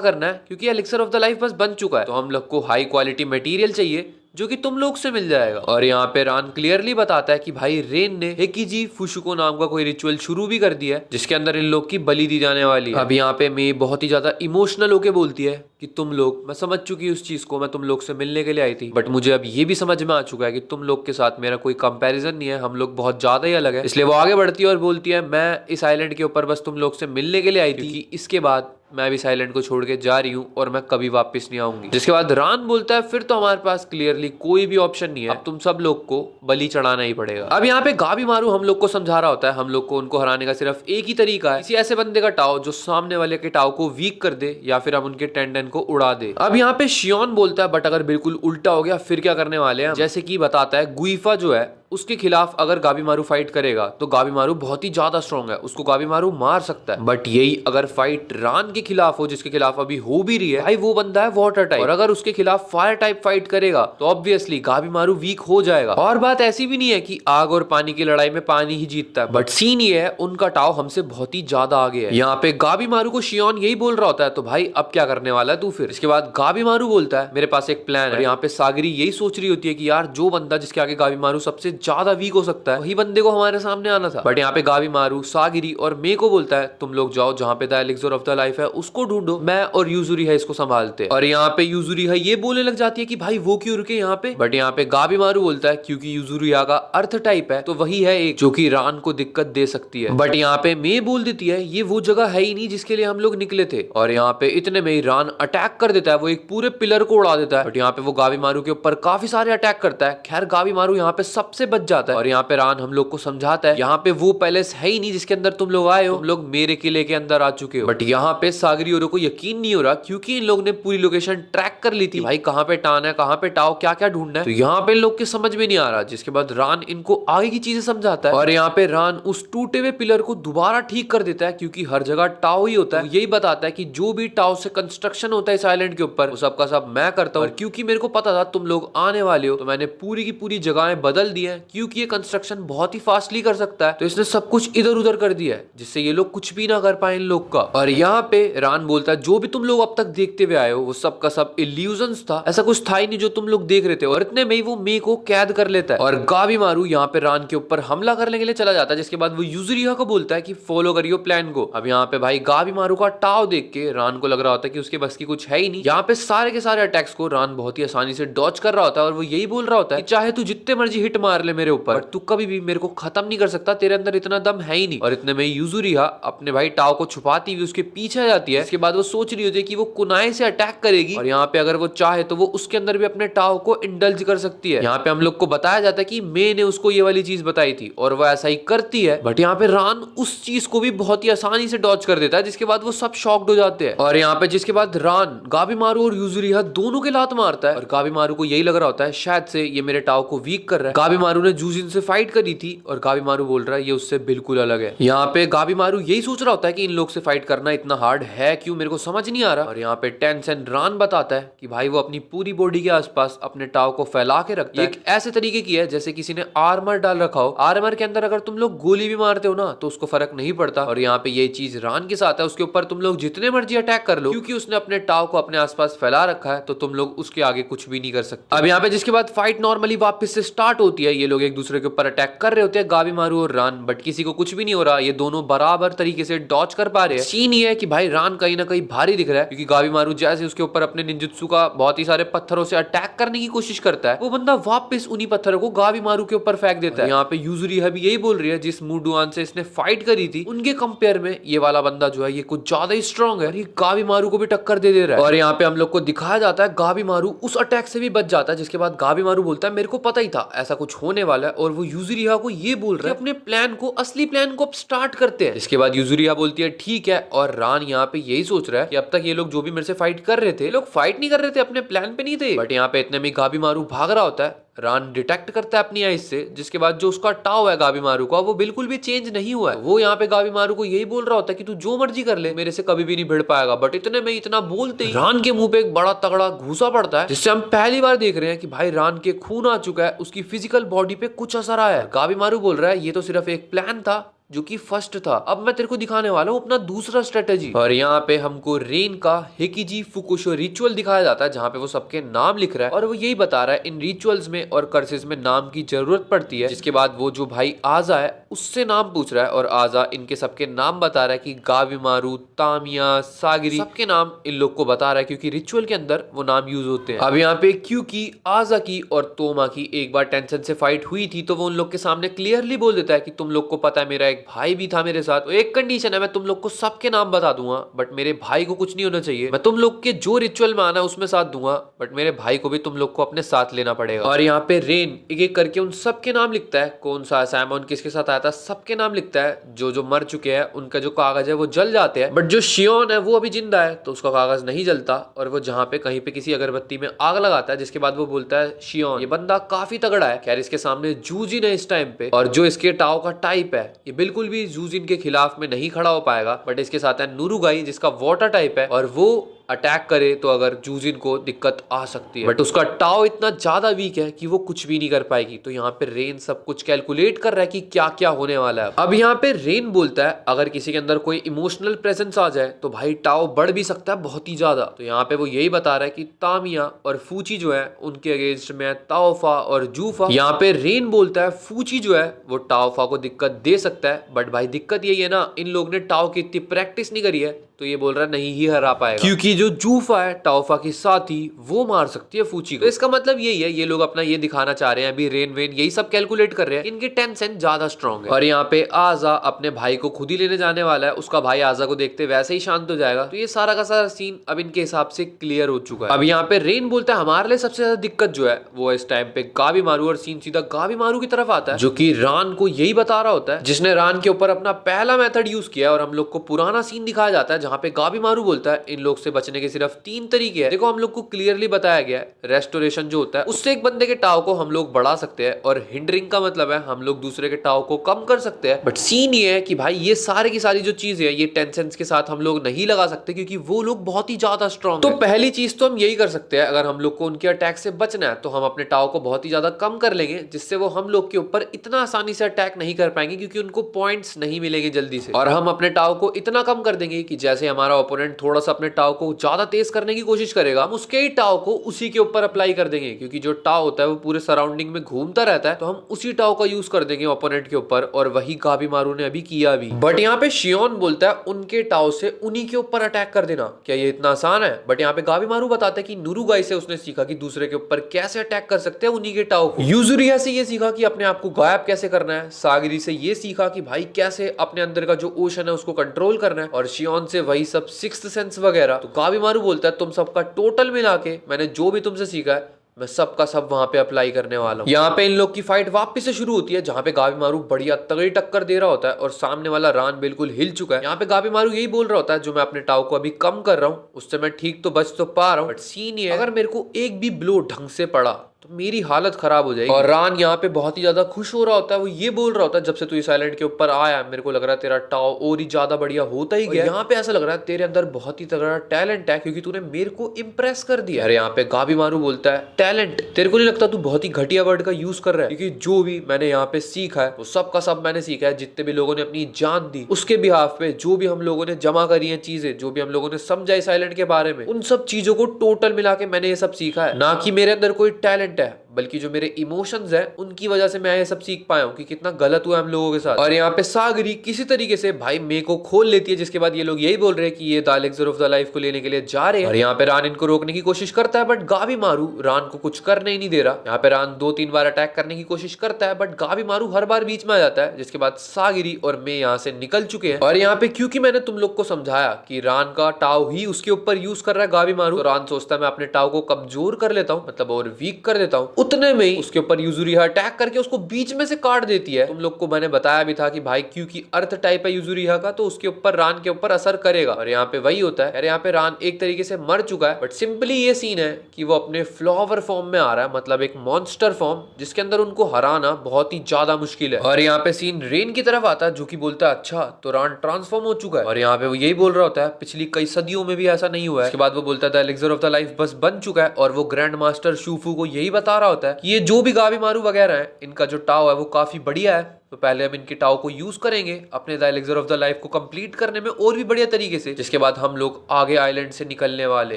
करना है, क्योंकि एलिक्सर ऑफ द लाइफ बस बन चुका है। तो हम लोग को हाई क्वालिटी मटेरियल चाहिए जो कि तुम लोग से मिल जाएगा। और यहाँ पे रान क्लियरली बताता है कि भाई रेन ने हेकिजी फुशुको नाम का कोई रिचुअल शुरू भी कर दिया है, जिसके अंदर इन लोग की बलि दी जाने वाली है। अब यहाँ पे मे बहुत ही ज्यादा इमोशनल होके बोलती है कि तुम लोग, मैं समझ चुकी हूँ उस चीज को, मैं तुम लोग से मिलने के लिए आई थी, बट मुझे अब ये भी समझ में आ चुका है कि तुम लोग के साथ मेरा कोई कंपैरिजन नहीं है, हम लोग बहुत ज्यादा ही अलग है। इसलिए वो आगे बढ़ती है और बोलती है मैं इस आइलैंड के ऊपर बस तुम लोग से मिलने के लिए आई थी, कि इसके बाद मैं भी इस आइलैंड को छोड़ के जा रही हूँ और मैं कभी वापस नहीं आऊंगी। जिसके बाद रान बोलता है फिर तो हमारे पास क्लियरली कोई भी ऑप्शन नहीं है, अब तुम सब लोग को बलि चढ़ाना ही पड़ेगा। अब यहाँ पे गाबीमारू हम लोग को समझा रहा होता है हम लोग को उनको हराने का सिर्फ एक ही तरीका है, किसी ऐसे बंदे का टाव जो सामने वाले के टाव को वीक कर दे या फिर हम उनके टेंडन को उड़ा दे। अब यहाँ पे शियोन बोलता है बट अगर बिल्कुल उल्टा हो गया फिर क्या करने वाले हैं। जैसे कि बताता है गुइफा जो है उसके खिलाफ अगर गाबीमारू फाइट करेगा तो गाबीमारू बहुत ही ज्यादा स्ट्रॉन्ग है, उसको गाबीमारू मार सकता है। बट यही अगर फाइट रान के खिलाफ हो, जिसके खिलाफ अभी हो भी रही है, भाई वो बंदा है वाटर टाइप, और अगर उसके खिलाफ फायर टाइप फाइट करेगा तो ऑब्वियसली गाबीमारू वीक हो जाएगा। और बात ऐसी भी नहीं है कि आग और पानी की लड़ाई में पानी ही जीतता है, बट सीन ये है उनका टाव हमसे बहुत ही ज्यादा आगे है। यहाँ पे गाबीमारू को शियोन यही बोल रहा होता है तो भाई अब क्या करने वाला है तू फिर। इसके बाद गाबीमारू बोलता है मेरे पास एक प्लान है। यहाँ पे सागरी यही सोच रही होती है कि यार जो बंदा जिसके आगे गाबीमारू सबसे ज्यादा वीक हो सकता है वही बंदे को हमारे सामने आना था। बट यहाँ पे गाबीमारू सागिरी और मे को बोलता है तुम लोग जाओ जहाँ पे the elixir of the life है उसको ढूंढो, मैं और यूजुरी है इसको संभालते। और यहाँ पे यूजुरी है ये बोलने लग जाती है कि भाई वो क्यों रुके यहाँ पे। बट यहाँ पे गाबीमारू बोलता है क्योंकि यूजुरिया का अर्थ टाइप है तो वही है एक जो कि रान को दिक्कत दे सकती है। बट यहाँ पे मे बोल देती है ये वो जगह है ही नहीं जिसके लिए हम लोग निकले थे। और यहाँ पे इतने में ही रान अटैक कर देता है, वो एक पूरे पिलर को उड़ा देता है। बट यहाँ पे वो गाबीमारू के ऊपर काफी सारे अटैक करता है। खैर गाबीमारू यहाँ पे सबसे बच जाता है। और यहाँ पे रान हम लोग को समझाता है यहाँ पे वो पैलेस है ही नहीं जिसके अंदर तुम लोग आए हो, तुम लोग मेरे किले के अंदर आ चुके हो। बट यहाँ पे सागरी औरों को यकीन नहीं हो रहा क्योंकि इन लोग ने पूरी लोकेशन ट्रैक कर ली थी, भाई कहाँ पे टान है कहाँ पे टाओ क्या क्या ढूंढना है। तो यहाँ पे लोग के समझ में नहीं आ रहा। जिसके बाद रान इनको आगे की चीजें समझाता है और यहाँ पे रान उस टूटे हुए पिलर को दोबारा ठीक कर देता है क्योंकि हर जगह टाओ ही होता है। यही बताता है कि जो भी टाओ से कंस्ट्रक्शन होता है इस आइलैंड के ऊपर वो सब का सब मैं करता हूँ। क्योंकि मेरे को पता था तुम लोग आने वाले हो तो मैंने पूरी की पूरी जगहें बदल दी है, क्योंकि ये कंस्ट्रक्शन बहुत ही फास्टली कर सकता है तो इसने सब कुछ इधर उधर कर दिया है जिससे ये लोग कुछ भी ना कर पाए इन लोग का। और यहाँ पे रान बोलता है जो भी तुम लोग अब तक देखते हुए आए हो वो सब का सब इल्यूजन्स था, ऐसा कुछ था ही नहीं जो तुम लोग देख रहे थे। और इतने में ही वो मे को कैद कर लेता है और गाबीमारू यहाँ पे रान के ऊपर हमला करने के लिए चला जाता है। जिसके बाद वो यूजुरिया को बोलता है कि फॉलो करियो प्लान को। अब यहाँ पे भाई गाबीमारू का टाव देख के रान को लग रहा होता है कि उसके बस की कुछ है ही नहीं। यहाँ पे सारे के सारे अटैक्स को रान बहुत ही आसानी से डॉज कर रहा होता है और वो यही बोल रहा होता है कि चाहे तू जितने मर्जी हिट मार ले मेरे ऊपर तू कभी भी मेरे को खत्म नहीं कर सकता, तेरे अंदर इतना दम है ही नहीं। और इतने में यूजुरिया अपने भाई टाव को छुपाती हुई उसके पीछे आ जाती है। इसके बाद वो सोच रही होती है कि वो कुनाए से अटैक करेगी और यहाँ पे अगर वो चाहे तो वो उसके अंदर भी अपने टाव को इंडल्ज कर सकती है। यहाँ पे हम लोग को बताया जाता है कि मे ने उसको ये वाली चीज बताई थी और वो ऐसा ही करती है। बट यहाँ पे रान उस चीज को भी बहुत ही आसानी से डॉज कर देता है जिसके बाद वो सब शॉक्ड हो जाते हैं। और यहाँ पे जिसके बाद रान गाबीमारू और यूजुरिया दोनों के लात मारता है और गाबीमारू को यही लग रहा होता है शायद से ये मेरे टाव को वीक कर रहा है। गाबीमारू ने जूजिन से फाइट करी थी और गाबीमारू बोल रहा है ये उससे बिल्कुल अलग है। यहाँ पे गाबीमारू यही सोच रहा होता है कि इन लोग से फाइट करना इतना हार्ड है क्यों, मेरे को समझ नहीं आ रहा। और यहाँ पे टेंसेन रान बताता है कि भाई वो अपनी पूरी बॉडी के आसपास अपने टाव को फैला के रखता है, एक ऐसे तरीके की है जैसे किसी ने आर्मर डाल रखा हो। आर्मर के अंदर अगर तुम लोग गोली भी मारते हो ना तो उसको फर्क नहीं पड़ता। और यहाँ पे ये चीज रान के साथ है, उसके ऊपर तुम लोग जितने मर्जी अटैक कर लो क्योंकि उसने अपने टाव को अपने आसपास फैला रखा है तो तुम लोग उसके आगे कुछ भी नहीं कर सकते। अब यहाँ पे जिसके बाद फाइट नॉर्मली वापस से स्टार्ट होती है, ये लोग एक दूसरे के ऊपर अटैक कर रहे होते हैं गाबीमारू और रान, बट किसी को कुछ भी नहीं हो रहा, ये दोनों बराबर तरीके से डॉज कर पा रहे हैं। सीन ये है कि भाई रान कहीं ना कहीं भारी दिख रहा है क्योंकि गाबीमारू जैसे उसके ऊपर अपने निंजुत्सु का बहुत ही सारे पत्थरों से अटैक करने की कोशिश करता है वो बंदा वापस उन्हीं पत्थरों को गाबीमारू के ऊपर फेंक देता है। यहाँ पे यूजुरिया भी यही बोल रही है जिस मुडुआन से इसने फाइट करी थी उनके कंपेयर में ये वाला बंदा जो है ये कुछ ज्यादा ही स्ट्रॉन्ग है, ये गाबीमारू को भी टक्कर दे रहा है। और यहाँ पे हम लोग को दिखाया जाता है गाबीमारू उस अटैक से भी बच जाता है। जिसके बाद गाबीमारू बोलता है मेरे को पता ही था ऐसा कुछ होने वाला है और वो यूजुरिया को ये बोल रहा है अपने प्लान को, असली प्लान को अब स्टार्ट करते हैं। इसके बाद यूजुरिया बोलती है ठीक है। और रान यहाँ पे यही सोच रहा है कि अब तक ये लोग जो भी मेरे से फाइट कर रहे थे लोग फाइट नहीं कर रहे थे, अपने प्लान पे नहीं थे। बट यहाँ पे इतने में गाबीमारू भाग रहा होता है रान डिटेक्ट करता है अपनी आइज से, जिसके बाद जो उसका टाव है गाबीमारू का वो बिल्कुल भी चेंज नहीं हुआ है। वो यहाँ पे गाबीमारू को यही बोल रहा होता है कि तू जो मर्जी कर ले, मेरे से कभी भी नहीं भिड़ पाएगा। बट इतने में इतना बोलते ही रान के मुंह पे एक बड़ा तगड़ा घूसा पड़ता है, जिससे हम पहली बार देख रहे हैं कि भाई रान के खून आ चुका है, उसकी फिजिकल बॉडी पे कुछ असर आया है। गाबीमारू बोल रहा है ये तो सिर्फ एक प्लान था जो कि फर्स्ट था, अब मैं तेरे को दिखाने वाला हूँ अपना दूसरा स्ट्रेटेजी। और यहाँ पे हमको रेन का हिकिजी फुकुशो रिचुअल दिखाया जाता है, जहाँ पे वो सबके नाम लिख रहा है और वो यही बता रहा है इन रिचुअल्स में और कर्सेस में नाम की जरूरत पड़ती है। जिसके बाद वो जो भाई आजा है उससे नाम पूछ रहा है और आजा इनके सबके नाम बता रहा है कि गाबीमारू, तामिया, सागिरी, सबके नाम इन लोग को बता रहा है क्योंकि रिचुअल के अंदर वो नाम यूज होते हैं। अब यहाँ पे क्योंकि आजा की और तोमा की एक बार टेंशन से फाइट हुई थी, तो वो उन लोग के सामने क्लियरली बोल देता है कि तुम लोग को पता है मेरा एक भाई भी था मेरे साथ, तो एक कंडीशन है, मैं तुम लोग को सबके नाम बता दूंगा बट मेरे भाई को कुछ नहीं होना चाहिए। मैं तुम लोग के जो रिचुअल में आना है उसमें साथ दूंगा बट मेरे भाई को भी तुम लोग को अपने साथ लेना पड़ेगा। और यहाँ पे रेन एक एक करके उन सबके नाम लिखता है, कौन सा सैमन किसके साथ आया था सबके नाम लिखता है। जो जो मर चुके हैं उनका जो कागज है वो जल जाते हैं, बट जो शियोन है वो अभी जिंदा है तो उसका कागज नहीं जलता और वो जहाँ पे कहीं पे किसी अगरबत्ती में आग लगाता है। जिसके बाद वो बोलता है शियोन ये बंदा काफी तगड़ा है, खैर इसके सामने जूजिन है इस टाइम पे, और जो इसके टाओ का टाइप है ये बिल्कुल भी जूजिन के खिलाफ में नहीं खड़ा हो पाएगा। बट इसके साथ है नुरुगाई जिसका वाटर टाइप है और वो अटैक करे तो अगर जूजिन को दिक्कत आ सकती है, बट उसका टाओ इतना ज्यादा वीक है कि वो कुछ भी नहीं कर पाएगी। तो यहाँ पे रेन सब कुछ कैलकुलेट कर रहा है कि क्या क्या होने वाला है। अब यहाँ पे रेन बोलता है अगर किसी के अंदर कोई इमोशनल प्रेजेंस आ जाए तो भाई टाओ बढ़ भी सकता है बहुत ही ज्यादा। तो यहाँ पे वो यही बता रहा है कि तामिया और फूची जो है उनके अगेंस्ट में ताओफा और जूफा। यहाँ पे रेन बोलता है फूची जो है वो ताओफा को दिक्कत दे सकता है, बट भाई दिक्कत यही है ना इन लोग ने टाओ की इतनी प्रैक्टिस नहीं करी है, तो ये बोल रहा है नहीं ही हरा पाएगा क्योंकि जो जूफा है ताओफा की साथी वो मार सकती है फूची को। तो इसका मतलब यही है ये लोग अपना ये दिखाना चाह रहे हैं, अभी रेन वेन यही सब कैलकुलेट कर रहे हैं, इनके टेंशन ज्यादा स्ट्रॉन्ग है। और यहाँ पे आजा अपने भाई को खुद ही लेने जाने वाला है, उसका भाई आजा को देखते वैसे ही शांत हो जाएगा। तो ये सारा का सारा सीन अब इनके हिसाब से क्लियर हो चुका है। अब यहाँ पे रेन बोलता है हमारे लिए सबसे ज्यादा दिक्कत जो है वो इस टाइम पे गाबीमारू, और सीन सीधा गाबीमारू की तरफ आता है जो कि रान को यही बता रहा होता है जिसने रान के ऊपर अपना पहला मेथड यूज किया। और हम लोग को पुराना सीन दिखाया जाता है जहाँ पे गाबीमारू बोलता है इन लोग से बचने के सिर्फ 3 तरीके हैं। देखो हम लोग को क्लियरली बताया गया है रेस्टोरेशन जो होता है उससे एक बंदे के टाव को हम लोग बढ़ा सकते हैं, और हिंडरिंग का मतलब है हम लोग दूसरे के टाव को कम कर सकते हैं। बट सीन ये है कि भाई ये सारे की सारी जो चीजें है ये टेंशन के साथ हम लोग नहीं लगा सकते क्योंकि वो लोग बहुत ही ज्यादा स्ट्रॉन्ग। तो पहली चीज तो हम यही कर सकते हैं, अगर हम लोग को उनके अटैक से बचना है तो हम अपने टाव को बहुत ही ज्यादा कम कर लेंगे, जिससे वो हम लोग के ऊपर इतना आसानी से अटैक नहीं कर पाएंगे क्योंकि उनको पॉइंट्स नहीं मिलेंगे जल्दी से। और हम अपने टाव को इतना कम कर देंगे कि जैसे हमारा ओपोनेंट थोड़ा सा अपने टाव को ज्यादा तेज करने की कोशिश करेगा हम उसके ही टाव को उसी के ऊपर अप्लाई कर देंगे, क्योंकि जो टाव होता है वो पूरे सराउंडिंग में घूमता रहता है, तो हम उसी टाव का यूज कर देंगे ओपोनेंट के ऊपर, और वही गाबीमारू ने अभी किया भी। बट यहाँ पे शियोन बोलता है उनके टाव से उन्हीं के ऊपर अटैक कर देना, क्या ये इतना आसान है? बट यहाँ पे गाबीमारू बताता है कि नुरुगाई से उसने सीखा कि दूसरे के ऊपर कैसे अटैक कर सकते हैं उन्हीं के टाव को। यूजुरिया से ये सीखा कि अपने आप को गायब कैसे करना है, सागिरी से ये सीखा कि भाई कैसे अपने अंदर का जो ओशन है उसको कंट्रोल करना है, और शियोन से वही सब सिक्स्थ सेंस वगैरह। तो गाबीमारू बोलता है तुम सबका टोटल मिला के मैंने जो भी तुमसे सीखा है मैं सबका सब वहां पे अप्लाई करने वाला हूँ। यहाँ पे इन लोग की फाइट वापस से शुरू होती है जहाँ पे गाबीमारू बढ़िया तगड़ी टक्कर दे रहा होता है और सामने वाला रान बिल्कुल हिल चुका है। यहाँ पे गाबीमारू यही बोल रहा होता है जो मैं अपने टाव को अभी कम कर रहा हूँ उससे मैं ठीक तो बच तो पा रहा हूँ, बट सीन ये अगर मेरे को एक भी ब्लो ढंग से पड़ा तो मेरी हालत खराब हो जाएगी। और रान यहाँ पे बहुत ही ज्यादा खुश हो रहा होता है, वो ये बोल रहा होता है जब से तू इस आइलैंड के ऊपर आया मेरे को लग रहा है तेरा टाव और ही ज्यादा बढ़िया होता ही गया। यहाँ पे ऐसा लग रहा है तेरे अंदर बहुत ही तगड़ा टैलेंट है क्योंकि तूने मेरे को इम्प्रेस कर दिया। अरे यहाँ पे गाबीमारू बोलता है टैलेंट, तेरे को नहीं लगता तू बहुत ही घटिया वर्ड का यूज कर रहा है? क्योंकि जो भी मैंने यहाँ पे सीखा है वो सब का सब मैंने सीखा है, जितने भी लोगों ने अपनी जान दी उसके बिहाफ पे, जो भी हम लोगों ने जमा करी है चीजें, जो भी हम लोगों ने समझा इस आइलैंड के बारे में, उन सब चीजों को टोटल मिला के मैंने ये सब सीखा है। ना कि मेरे अंदर कोई टैलेंट है बल्कि जो मेरे इमोशंस है उनकी वजह से मैं ये सब सीख पाया हूँ कि कितना गलत हुआ हम लोगों के साथ। और यहाँ पे सागरी किसी तरीके से भाई मे को खोल लेती है, जिसके बाद ये लोग यही बोल रहे हैं कि ये the elixir of the life को लेने के लिए जा रहे हैं। और यहाँ पे रान इनको रोकने की कोशिश करता है बट गाबीमारू रान को कुछ करने ही नहीं दे रहा। यहाँ पे रान 2-3 बार अटैक करने की कोशिश करता है बट गाबीमारू हर बार बीच में आ जाता है, जिसके बाद सागिरी और मे यहाँ से निकल चुके हैं। और यहाँ पे क्योंकि मैंने तुम लोग को समझाया कि रान का टाव ही उसके ऊपर यूज कर रहा है गाबीमारू, तो रान सोचता है मैं अपने टाव को कमजोर कर लेता हूँ, मतलब और वीक कर देता हूँ। उतने में ही उसके ऊपर यूजुरिहा अटैक करके उसको बीच में से काट देती है। तुम लोग को मैंने बताया भी था कि भाई क्योंकि अर्थ टाइप है यूजुरिहा का, तो उसके ऊपर रान के ऊपर असर करेगा। और यहाँ पे वही होता है। यार यहाँ पे रान एक तरीके से मर चुका है, बट सिंपली ये सीन है कि वो अपने फ्लावर फॉर्म में आ रहा है, मतलब एक मॉन्स्टर फॉर्म, जिसके अंदर उनको हराना बहुत ही ज्यादा मुश्किल है। और यहाँ पे सीन रेन की तरफ आता है, जो कि बोलता है अच्छा तो रान ट्रांसफॉर्म हो चुका है। और यहाँ पे वो यही बोल रहा होता है पिछली कई सदियों में भी ऐसा नहीं हुआ है। उसके बाद वो बोलता था एलिक्सर ऑफ द लाइफ बस बन चुका है, और वो ग्रैंड मास्टर शूफू को यही बता रहा होता है कि ये जो भी गाबीमारू वगैरह है, इनका जो टाओ है वो काफी बढ़िया है, तो पहले हम इनके टाओ को यूज करेंगे अपने the elixir of the life को कंप्लीट करने में और भी बढ़िया तरीके से, जिसके बाद हम लोग आगे आइलैंड से निकलने वाले।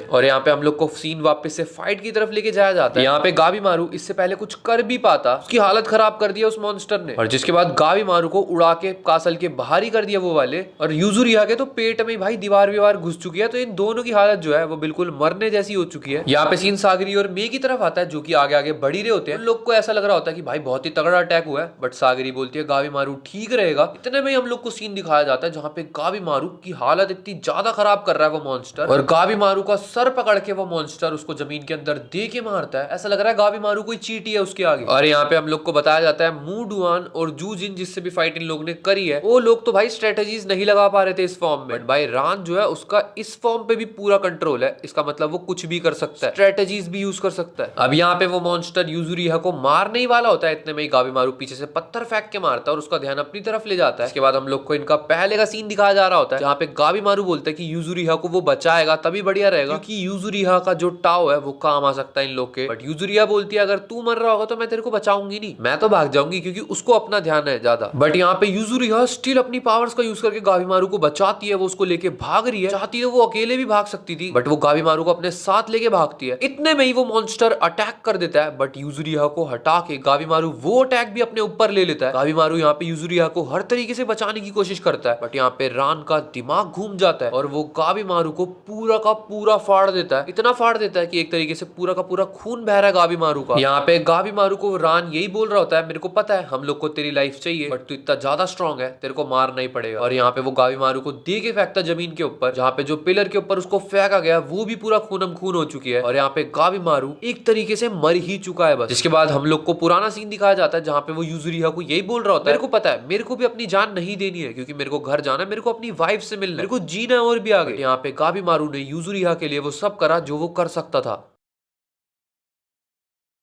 और यहाँ पे हम लोग को सीन वापस से फाइट की तरफ लेके जाया जाता है। यहाँ पे गाबीमारू इससे पहले कुछ कर भी पाता, उसकी हालत खराब कर दिया उस मॉन्स्टर ने, और जिसके बाद गाबीमारू को उड़ा के कासल के बाहर ही कर दिया वो वाले। और यूजुरिहा के तो पेट में भाई दीवार घुस चुकी है, तो इन दोनों की हालत जो है वो बिल्कुल मरने जैसी हो चुकी है। यहाँ पे सीन सागरी और मे की तरफ आता है, जो कि आगे आगे बढ़ ही रहे होते हैं। उन लोग को ऐसा लग रहा होता है कि भाई बहुत ही तगड़ा अटैक हुआ है, बट सागरी बोलती है गाबीमारू ठीक रहेगा। इतने में ही हम लोग को सीन दिखाया जाता है जहां पे गाबीमारू की हालत इतनी ज्यादा खराब कर रहा है वो मॉन्स्टर, और गाबीमारू का सर पकड़ के वो मॉन्स्टर उसको जमीन के अंदर दे के मारता है। ऐसा लग रहा है गाबीमारू कोई चींटी है उसके आगे। और यहाँ पे हम लोग को बताया जाता है मू डुआन और जू जिन, जिससे भी फाइट इन लोग ने करी है, वो लोग तो भाई स्ट्रेटेजीज नहीं लगा पा रहे थे इस फॉर्म में, बट भाई रान जो है उसका इस फॉर्म पे भी पूरा कंट्रोल है। इसका मतलब वो कुछ भी कर सकता है, स्ट्रेटेजीज भी यूज कर सकता है। अब यहाँ पे वो मॉन्स्टर यूजुरिहा को मारने ही वाला होता है, इतने में ही गाबीमारू पीछे से पत्थर फेंक के मारता है और उसका ध्यान अपनी तरफ ले जाता है। इसके बाद हम लोग को इनका पहले का सीन दिखाया जा रहा होता है, जहाँ पे गाबीमारू बोलता है कि यूजुरिहा को वो बचाएगा तभी बढ़िया रहेगा, क्योंकि यूजुरिहा का जो टाओ है वो काम आ सकता है इन लोग के। बट यूजुरिहा बोलती है अगर तू मर रहा होगा तो मैं तेरे को बचाऊंगी नहीं, मैं तो भाग जाऊंगी, क्योंकि उसको अपना ध्यान है ज्यादा। बट यहाँ पे यूजुरिहा स्टिल अपनी पावर्स का यूज करके गाबीमारू को बचाती है, वो उसको लेके भाग रही है। चाहती है वो अकेले भी भाग सकती थी, बट वो गाबीमारू को अपने साथ लेके भागती है। इतने में ही वो मॉन्स्टर अटैक कर देता है, बट यूजुरिहा को हटा के गाबीमारू वो अटैक भी अपने ऊपर ले लेता है। गाबीमारू यहाँ पे यूजुरिहा को हर तरीके से बचाने की कोशिश करता है, बट यहाँ पे रान का दिमाग घूम जाता है और वो गाबीमारू को पूरा का पूरा फाड़ देता है। इतना फाड़ देता है कि एक तरीके से पूरा का पूरा खून बह रहा है गाबीमारू का। यहाँ पे गाबीमारू को रान यही बोल रहा होता है मेरे को पता है हम लोग को तेरी लाइफ चाहिए, बट तू इतना ज्यादा स्ट्रॉन्ग है, तेरे को मारना ही पड़ेगा। और यहाँ पे वो गाबीमारू को दे के फेंकता जमीन के ऊपर, जहाँ पे जो पिलर के ऊपर उसको फेंका गया वो भी पूरा खूनम खून हो चुकी है। और यहाँ पे गाबीमारू एक तरीके से मर ही चुका है बस। जिसके बाद हम लोग को पुराना सीन दिखाया जाता है, जहाँ पे वो यूजुरिहा को यही बोल रहा होता है मेरे को पता है मेरे को भी अपनी जान नहीं देनी है, क्योंकि मेरे को घर जाना है, मेरे को अपनी वाइफ से मिलना है, मेरे को जीना है और भी आगे। यहाँ पे गाबीमारू ने यूजुरिहा के लिए वो सब करा जो वो कर सकता था।